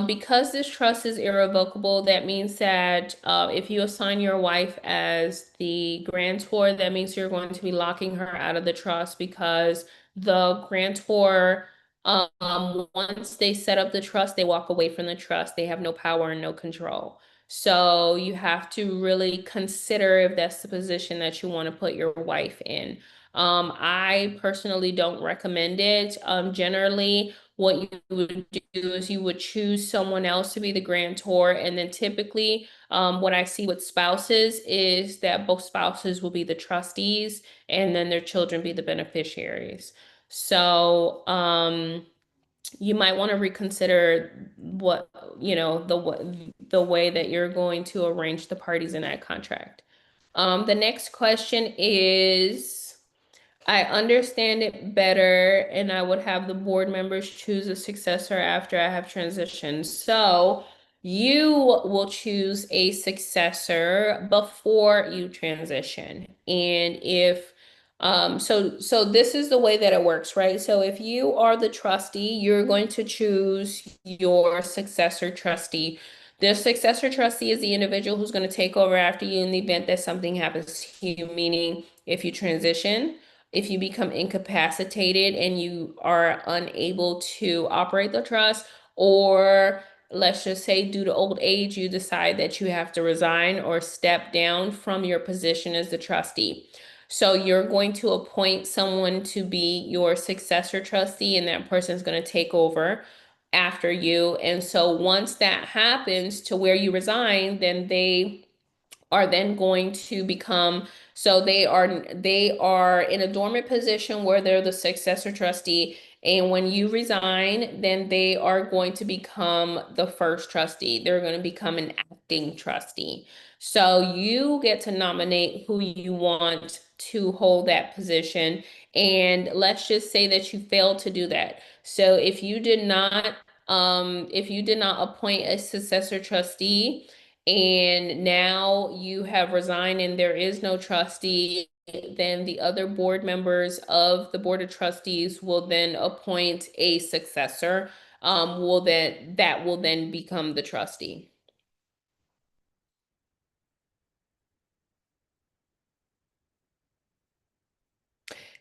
because this trust is irrevocable, that means that if you assign your wife as the grantor, that means you're going to be locking her out of the trust, because the grantor, once they set up the trust, they walk away from the trust. They have no power and no control. So you have to really consider if that's the position that you want to put your wife in. I personally don't recommend it. Generally, what you would do is you would choose someone else to be the grantor, and then typically, what I see with spouses is that both spouses will be the trustees, and then their children be the beneficiaries. So, you might want to reconsider what, the way that you're going to arrange the parties in that contract. The next question is, I understand it better, and I would have the board members choose a successor after I have transitioned. So you will choose a successor before you transition. And if so this is the way that it works, right? So if you are the trustee, you're going to choose your successor trustee. The successor trustee is the individual who's going to take over after you in the event that something happens to you, meaning if you transition, if you become incapacitated and you are unable to operate the trust, or let's just say due to old age, you decide that you have to resign or step down from your position as the trustee. So you're going to appoint someone to be your successor trustee, and that person is going to take over after you. And so once that happens to where you resign, then they are then going to become, so they are in a dormant position where they're the successor trustee, and when you resign, then they are going to become the first trustee. They're going to become an acting trustee. So you get to nominate who you want to hold that position, and let's just say that you failed to do that. So if you did not appoint a successor trustee, and now you have resigned and there is no trustee, then the other board members of the board of trustees will then appoint a successor. that will then become the trustee.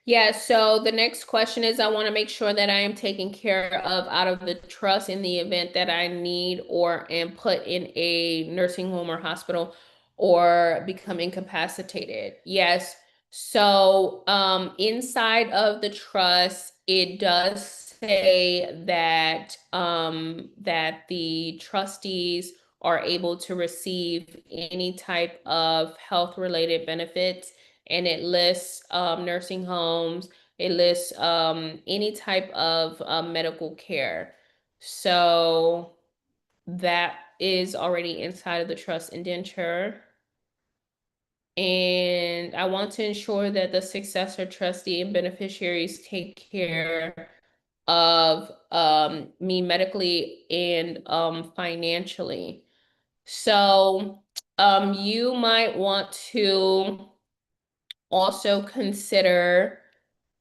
Yeah, so the next question is I want to make sure that I am taken care of out of the trust in the event that I need or am put in a nursing home or hospital or become incapacitated. Yes. So inside of the trust, it does say that that the trustees are able to receive any type of health related benefits, and it lists nursing homes, it lists any type of medical care. So that is already inside of the trust indenture. And I want to ensure that the successor trustee and beneficiaries take care of me medically and financially. So you might want to also consider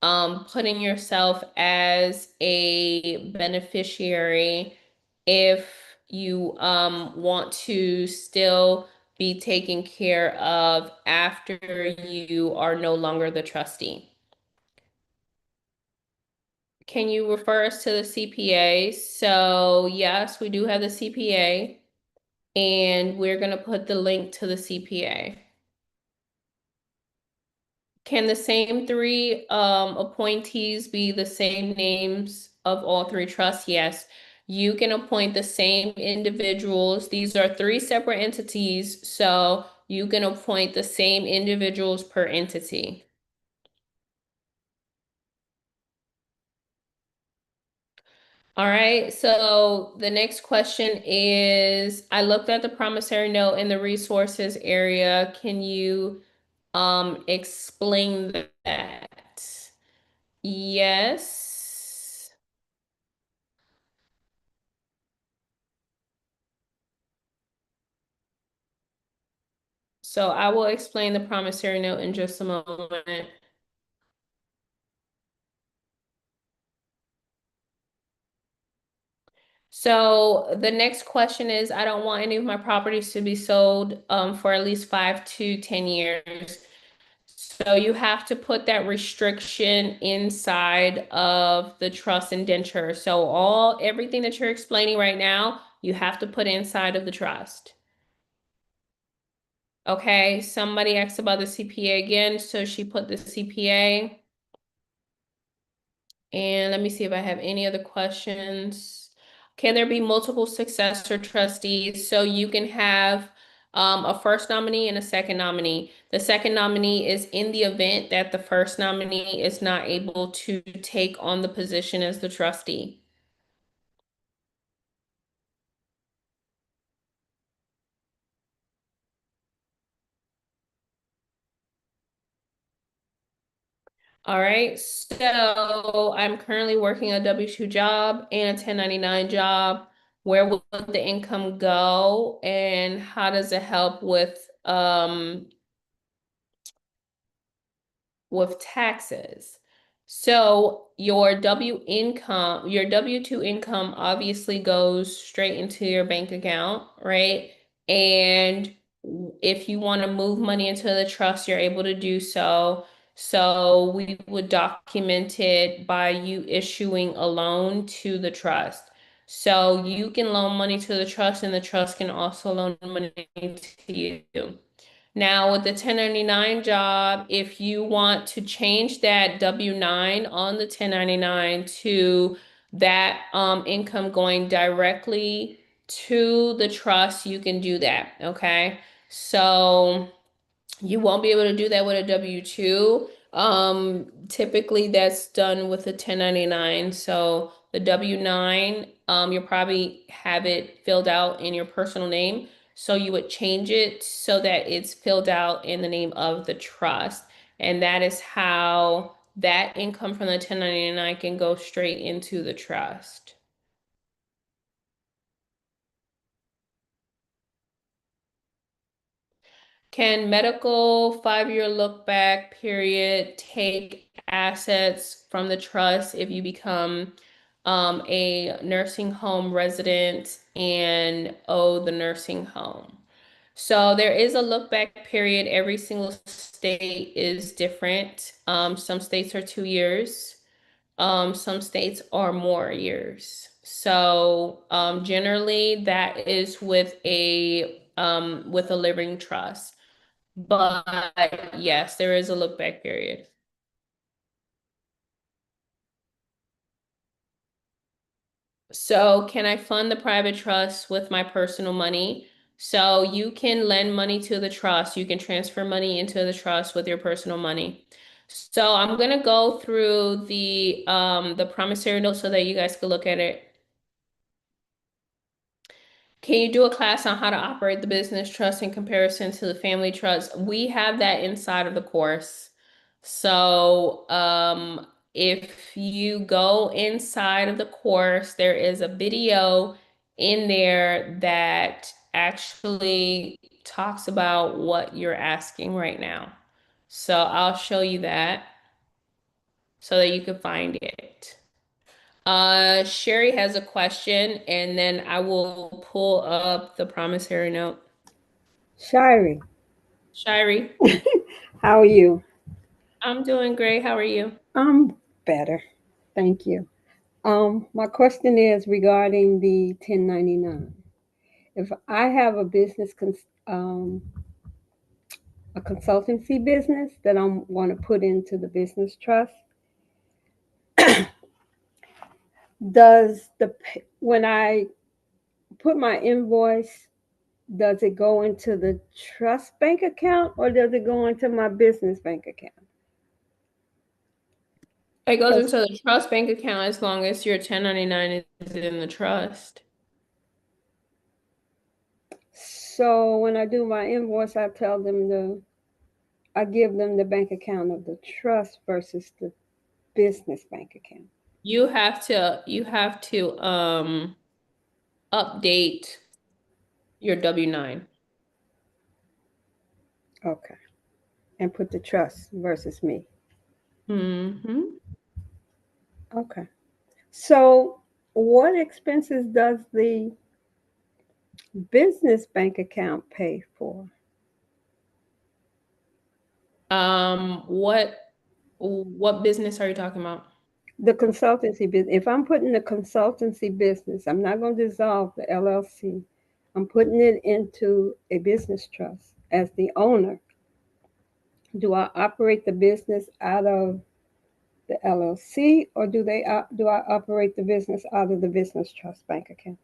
putting yourself as a beneficiary if you want to still be taken care of after you are no longer the trustee. Can you refer us to the CPA? So yes, we do have the CPA, and we're going to put the link to the CPA. Can the same three appointees be the same names of all three trusts? Yes. You can appoint the same individuals. These are three separate entities, so you can appoint the same individuals per entity. All right, so the next question is, I looked at the promissory note in the resources area. Can you explain that? Yes. So I will explain the promissory note in just a moment. So the next question is, I don't want any of my properties to be sold for at least 5 to 10 years. So you have to put that restriction inside of the trust indenture. So everything that you're explaining right now, you have to put inside of the trust. Okay, somebody asked about the CPA again, so she put the CPA. And let me see if I have any other questions. Can there be multiple successor trustees? So you can have a first nominee and a second nominee. The second nominee is in the event that the first nominee is not able to take on the position as the trustee. All right, so I'm currently working a W-2 job and a 1099 job. Where will the income go, and how does it help with taxes? So your your W-2 income obviously goes straight into your bank account, right? And if you want to move money into the trust, you're able to do so. So we would document it by you issuing a loan to the trust. So you can loan money to the trust, and the trust can also loan money to you. Now, with the 1099 job, if you want to change that W-9 on the 1099 to that income going directly to the trust, you can do that, okay? So you won't be able to do that with a W-2. Typically that's done with a 1099. So the W-9, you'll probably have it filled out in your personal name. So you would change it so that it's filled out in the name of the trust. And that is how that income from the 1099 can go straight into the trust. Can medical 5-year look back period take assets from the trust if you become a nursing home resident and owe the nursing home. So there is a look back period. Every single state is different. Some states are 2 years. Some states are more years. So generally that is with a living trust. But yes, there is a look back period. So can I fund the private trust with my personal money? So you can lend money to the trust. You can transfer money into the trust with your personal money. So I'm gonna go through the promissory note so that you guys can look at it. Can you do a class on how to operate the business trust in comparison to the family trust? We have that inside of the course. So, if you go inside of the course, there is a video in there that actually talks about what you're asking right now. So I'll show you that so that you can find it. Sherry has a question, and then I will pull up the promissory note. Shirey, Sherry, how are you? I'm doing great. How are you? I'm better. Thank you. My question is regarding the 1099. If I have a consultancy business that I want to put into the business trust, when I put my invoice, does it go into the trust bank account or does it go into my business bank account? It goes 'Cause- into the trust bank account as long as your 1099 is in the trust. So when I do my invoice, I give them the bank account of the trust versus the business bank account. You have to update your W-9. Okay. And put the trust versus me. Mm-hmm. Okay. So what expenses does the business bank account pay for? What business are you talking about? The consultancy business. If I'm putting the consultancy business, I'm not going to dissolve the LLC. I'm putting it into a business trust as the owner. Do I operate the business out of the LLC, or do I operate the business out of the business trust bank account?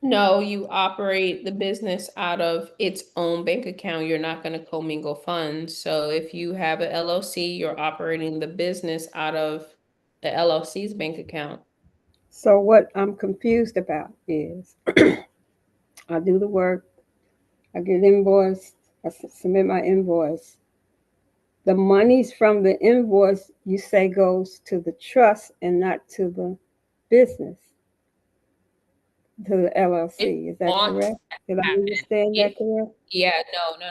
No, you operate the business out of its own bank account. You're not going to commingle funds. So if you have an LLC, you're operating the business out of the LLC's bank account. So what I'm confused about is I do the work, I get invoiced, I submit my invoice. The monies from the invoice you say goes to the trust and not to the business, to the LLC. Is that Want correct? Did I happen. understand If that correct? Yeah, no.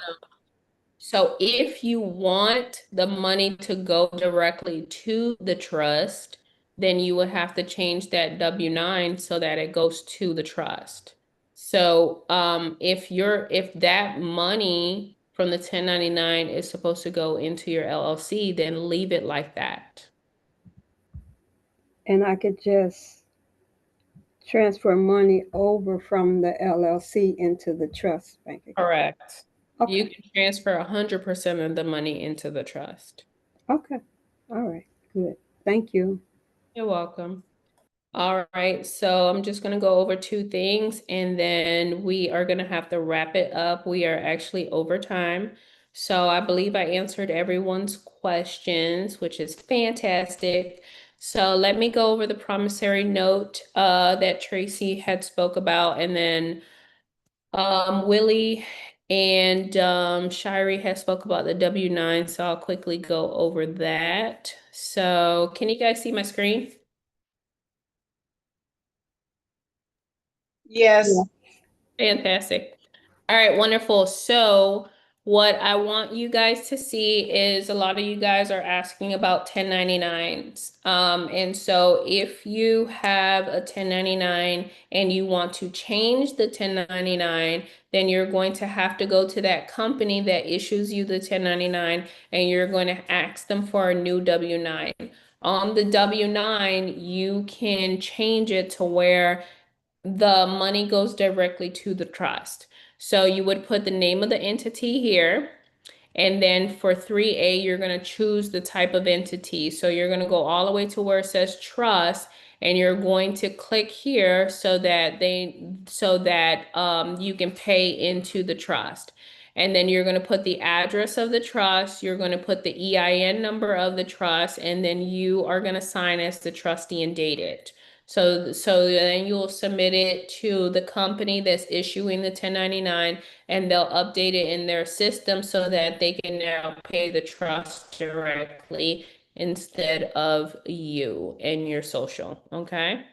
So if you want the money to go directly to the trust, then you would have to change that W-9 so that it goes to the trust. So if that money from the 1099 is supposed to go into your LLC, then leave it like that. And I could just transfer money over from the LLC into the trust bank account. Correct. You Okay. can transfer 100% of the money into the trust. Okay. All right. Good. Thank you. You're welcome. All right, so I'm just gonna go over two things and then we are gonna have to wrap it up. We are actually over time. So I believe I answered everyone's questions, which is fantastic. So let me go over the promissory note that Tracy had spoke about, and then Willie and Shirey has spoke about the W-9, so I'll quickly go over that. So can you guys see my screen? Yes. Yeah. Fantastic. All right, wonderful. So What I want you guys to see is a lot of you guys are asking about 1099s. And so if you have a 1099 and you want to change the 1099, then you're going to have to go to that company that issues you the 1099 and you're going to ask them for a new W-9. On the W-9, you can change it to where the money goes directly to the trust. So you would put the name of the entity here. And then for 3A, you're going to choose the type of entity. So you're going to go all the way to where it says trust, and you're going to click here so that you can pay into the trust. And then you're going to put the address of the trust, you're going to put the EIN number of the trust, and then you are going to sign as the trustee and date it. So then you'll submit it to the company that's issuing the 1099, and they'll update it in their system so that they can now pay the trust directly instead of you and your social, okay?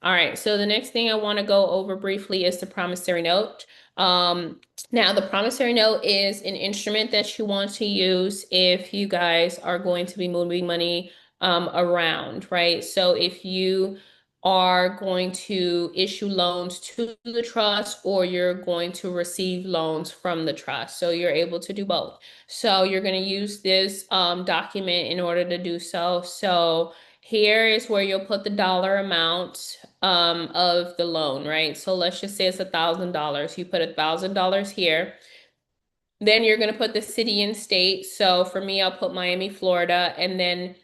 All right, so the next thing I want to go over briefly is the promissory note. Now, the promissory note is an instrument that you want to use if you guys are going to be moving money around, right? So if you are going to issue loans to the trust or you're going to receive loans from the trust. So you're able to do both. So you're going to use this document in order to do so. So here is where you'll put the dollar amount of the loan, right? So let's just say it's $1,000. You put $1,000 here. Then you're going to put the city and state. So for me, I'll put Miami, Florida, and then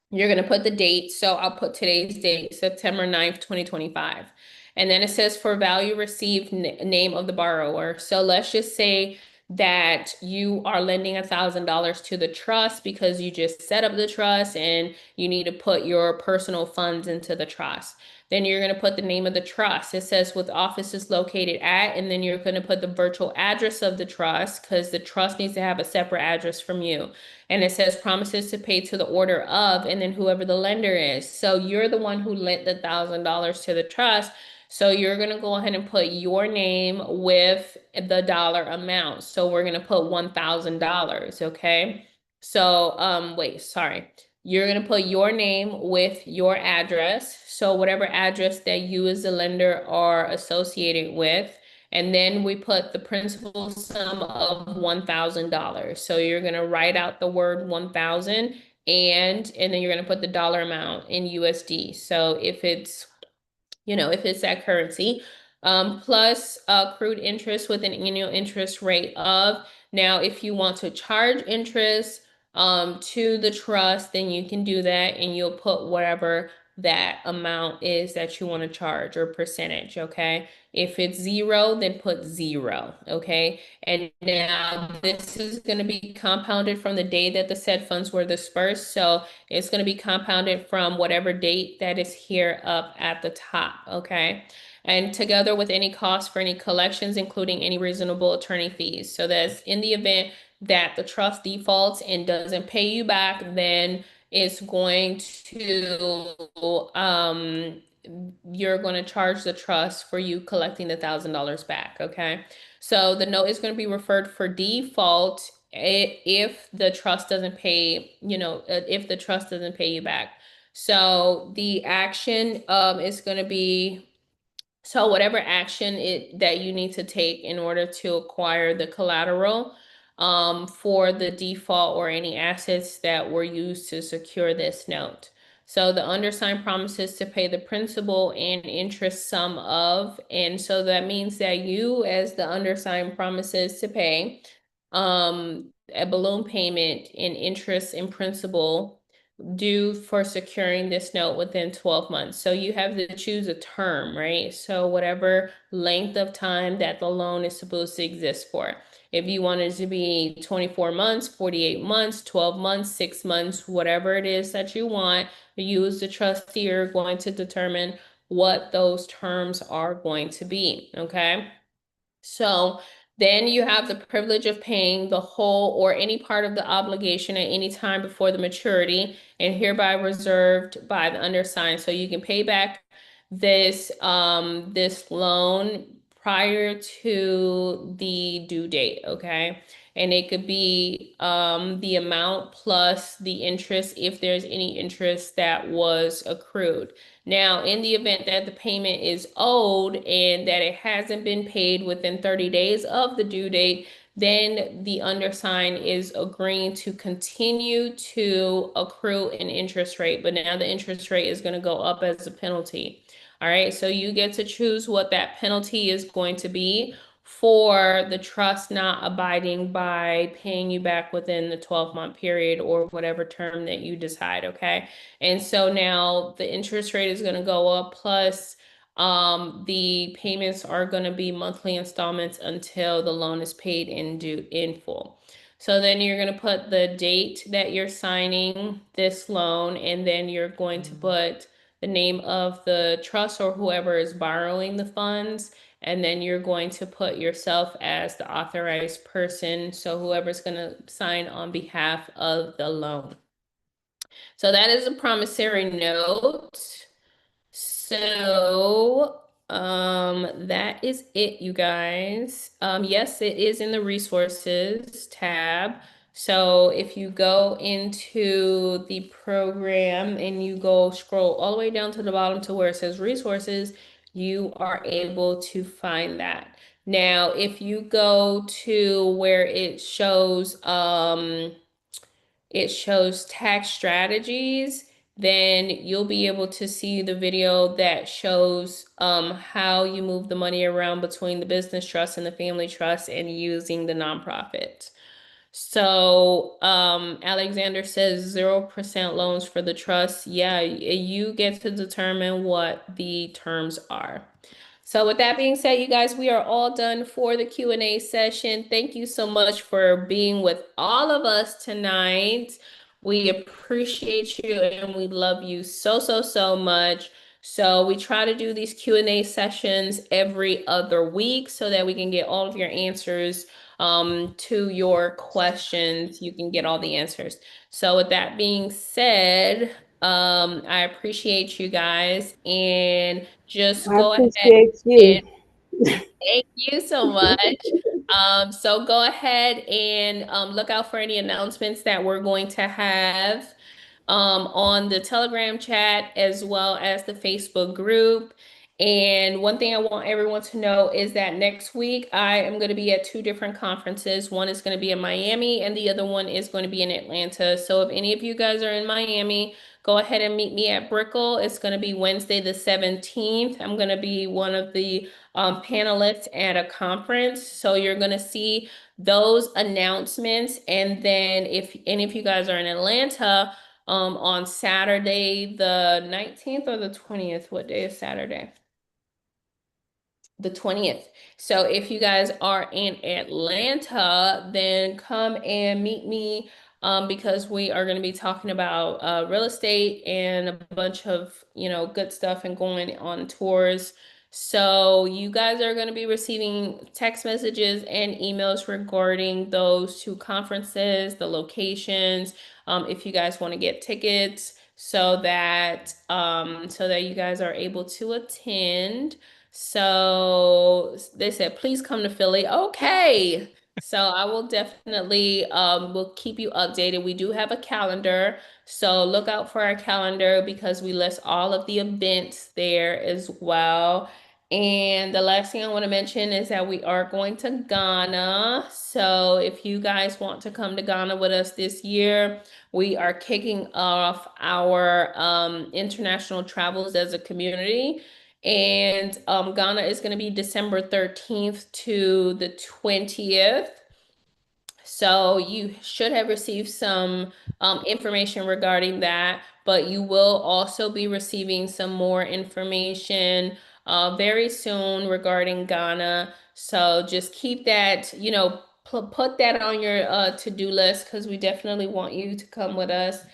you're going to put the date. So I'll put today's date, September 9th, 2025. And then it says for value received, name of the borrower. So let's just say that you are lending $1,000 to the trust because you just set up the trust and you need to put your personal funds into the trust. Then you're going to put the name of the trust. It says with offices located at, and then you're going to put the virtual address of the trust because the trust needs to have a separate address from you. And it says promises to pay to the order of, and then whoever the lender is. So you're the one who lent the $1,000 to the trust. So you're going to go ahead and put your name with the dollar amount. So we're going to put $1,000, okay? So, wait, sorry. You're going to put your name with your address. So whatever address that you as the lender are associated with. And then we put the principal sum of $1,000. So you're going to write out the word 1,000 and then you're going to put the dollar amount in USD. So if it's that currency, plus accrued interest with an annual interest rate of. Now, if you want to charge interest to the trust, then you can do that and you'll put whatever that amount is that you want to charge or percentage, okay? If it's 0, then put 0, okay? And now this is going to be compounded from the day that the said funds were dispersed. So it's going to be compounded from whatever date that is here up at the top, okay? And together with any cost for any collections, including any reasonable attorney fees. So that's in the event that the trust defaults and doesn't pay you back, then it's going to, you're going to charge the trust for you collecting the $1,000 back, okay? So the note is going to be referred for default if the trust doesn't pay, if the trust doesn't pay you back. So the action is going to be, so whatever action that you need to take in order to acquire the collateral for the default or any assets that were used to secure this note. So the undersigned promises to pay the principal and interest sum of, and so that means that you as the undersigned promises to pay a balloon payment in interest and principal due for securing this note within 12 months. So you have to choose a term, right? So whatever length of time that the loan is supposed to exist for. If you want it to be 24 months, 48 months, 12 months, 6 months, whatever it is that you want, you as the trustee are going to determine what those terms are going to be, okay? So then you have the privilege of paying the whole or any part of the obligation at any time before the maturity and hereby reserved by the undersigned. So you can pay back this loan prior to the due date, okay? and it could be the amount plus the interest if there's any interest that was accrued. Now, in the event that the payment is owed and that it hasn't been paid within 30 days of the due date, then the undersigned is agreeing to continue to accrue an interest rate, but now the interest rate is going to go up as a penalty. All right, so you get to choose what that penalty is going to be for the trust not abiding by paying you back within the 12-month period or whatever term that you decide, okay? And so now the interest rate is going to go up, plus the payments are going to be monthly installments until the loan is paid in full. So then you're going to put the date that you're signing this loan, and then you're going to put the name of the trust or whoever is borrowing the funds, and then you're going to put yourself as the authorized person, so whoever's going to sign on behalf of the loan. So that is a promissory note. So, that is it, you guys. Yes, it is in the resources tab. So if you go into the program and you go scroll all the way down to the bottom to where it says resources, you are able to find that. Now, if you go to where it shows tax strategies, then you'll be able to see the video that shows how you move the money around between the business trust and the family trust and using the nonprofit. So Alexander says 0% loans for the trust. Yeah, you get to determine what the terms are. So with that being said, you guys, we are all done for the Q&A session. Thank you so much for being with all of us tonight. We appreciate you and we love you so, so, so much. So we try to do these Q&A sessions every other week so that we can get all of your answers to your questions. You can get all the answers. So with that being said, I appreciate you guys, and just I go ahead appreciate and you. thank you so much. So go ahead and look out for any announcements that we're going to have on the Telegram chat as well as the Facebook group. And one thing I want everyone to know is that next week I am going to be at two different conferences. One is going to be in Miami and the other one is going to be in Atlanta. So if any of you guys are in Miami, go ahead and meet me at Brickell. It's going to be Wednesday the 17th. I'm going to be one of the panelists at a conference. So you're going to see those announcements. And then if any of you guys are in Atlanta, on Saturday, the 19th or the 20th. What day is Saturday? The 20th. So if you guys are in Atlanta, then come and meet me because we are going to be talking about real estate and a bunch of, good stuff and going on tours. So you guys are going to be receiving text messages and emails regarding those two conferences, the locations, if you guys want to get tickets so that you guys are able to attend. So they said, please come to Philly. Okay. So I will definitely will keep you updated. We do have a calendar. So look out for our calendar because we list all of the events there as well. And the last thing I want to mention is that we are going to Ghana. So if you guys want to come to Ghana with us this year, we are kicking off our international travels as a community. And Ghana is going to be December 13th to the 20th. So you should have received some information regarding that, but you will also be receiving some more information very soon regarding Ghana. So just keep that, put that on your to-do list because we definitely want you to come with us.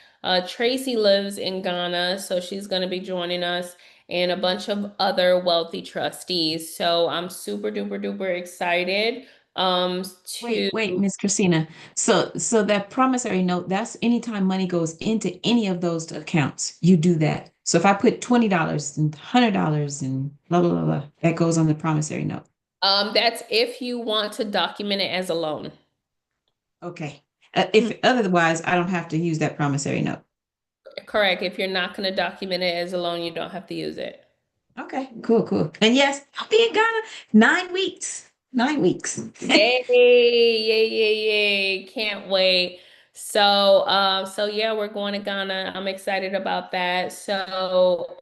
Tracy lives in Ghana, so she's going to be joining us and a bunch of other wealthy trustees. So I'm super duper duper excited to Wait, Miss Christina. So that promissory note, that's anytime money goes into any of those accounts, you do that. So if I put $20 and $100 and blah, blah, blah, blah, that goes on the promissory note. that's if you want to document it as a loan. Okay. If otherwise, I don't have to use that promissory note. Correct. If you're not going to document it as a loan, you don't have to use it. Okay, cool, cool. And yes, I'll be in Ghana 9 weeks. 9 weeks. Yay, yay, yay, yay. Can't wait. So yeah, we're going to Ghana. I'm excited about that. So,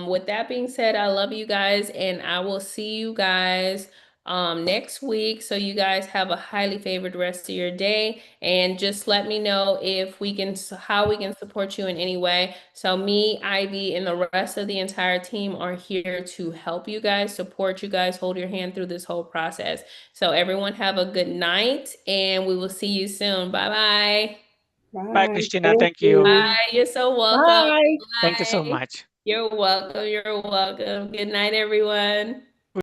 with that being said, I love you guys and I will see you guys next week. So you guys have a highly favored rest of your day and just let me know if we can, how we can support you in any way. So me, Ivy, and the rest of the entire team are here to help you guys, support you guys, hold your hand through this whole process. So everyone have a good night and we will see you soon. Bye-bye. Bye. Christina. Thank Thank you. Bye. you. You're so welcome. Bye. Thank you so Bye. much. You're welcome. You're welcome. Good night, everyone.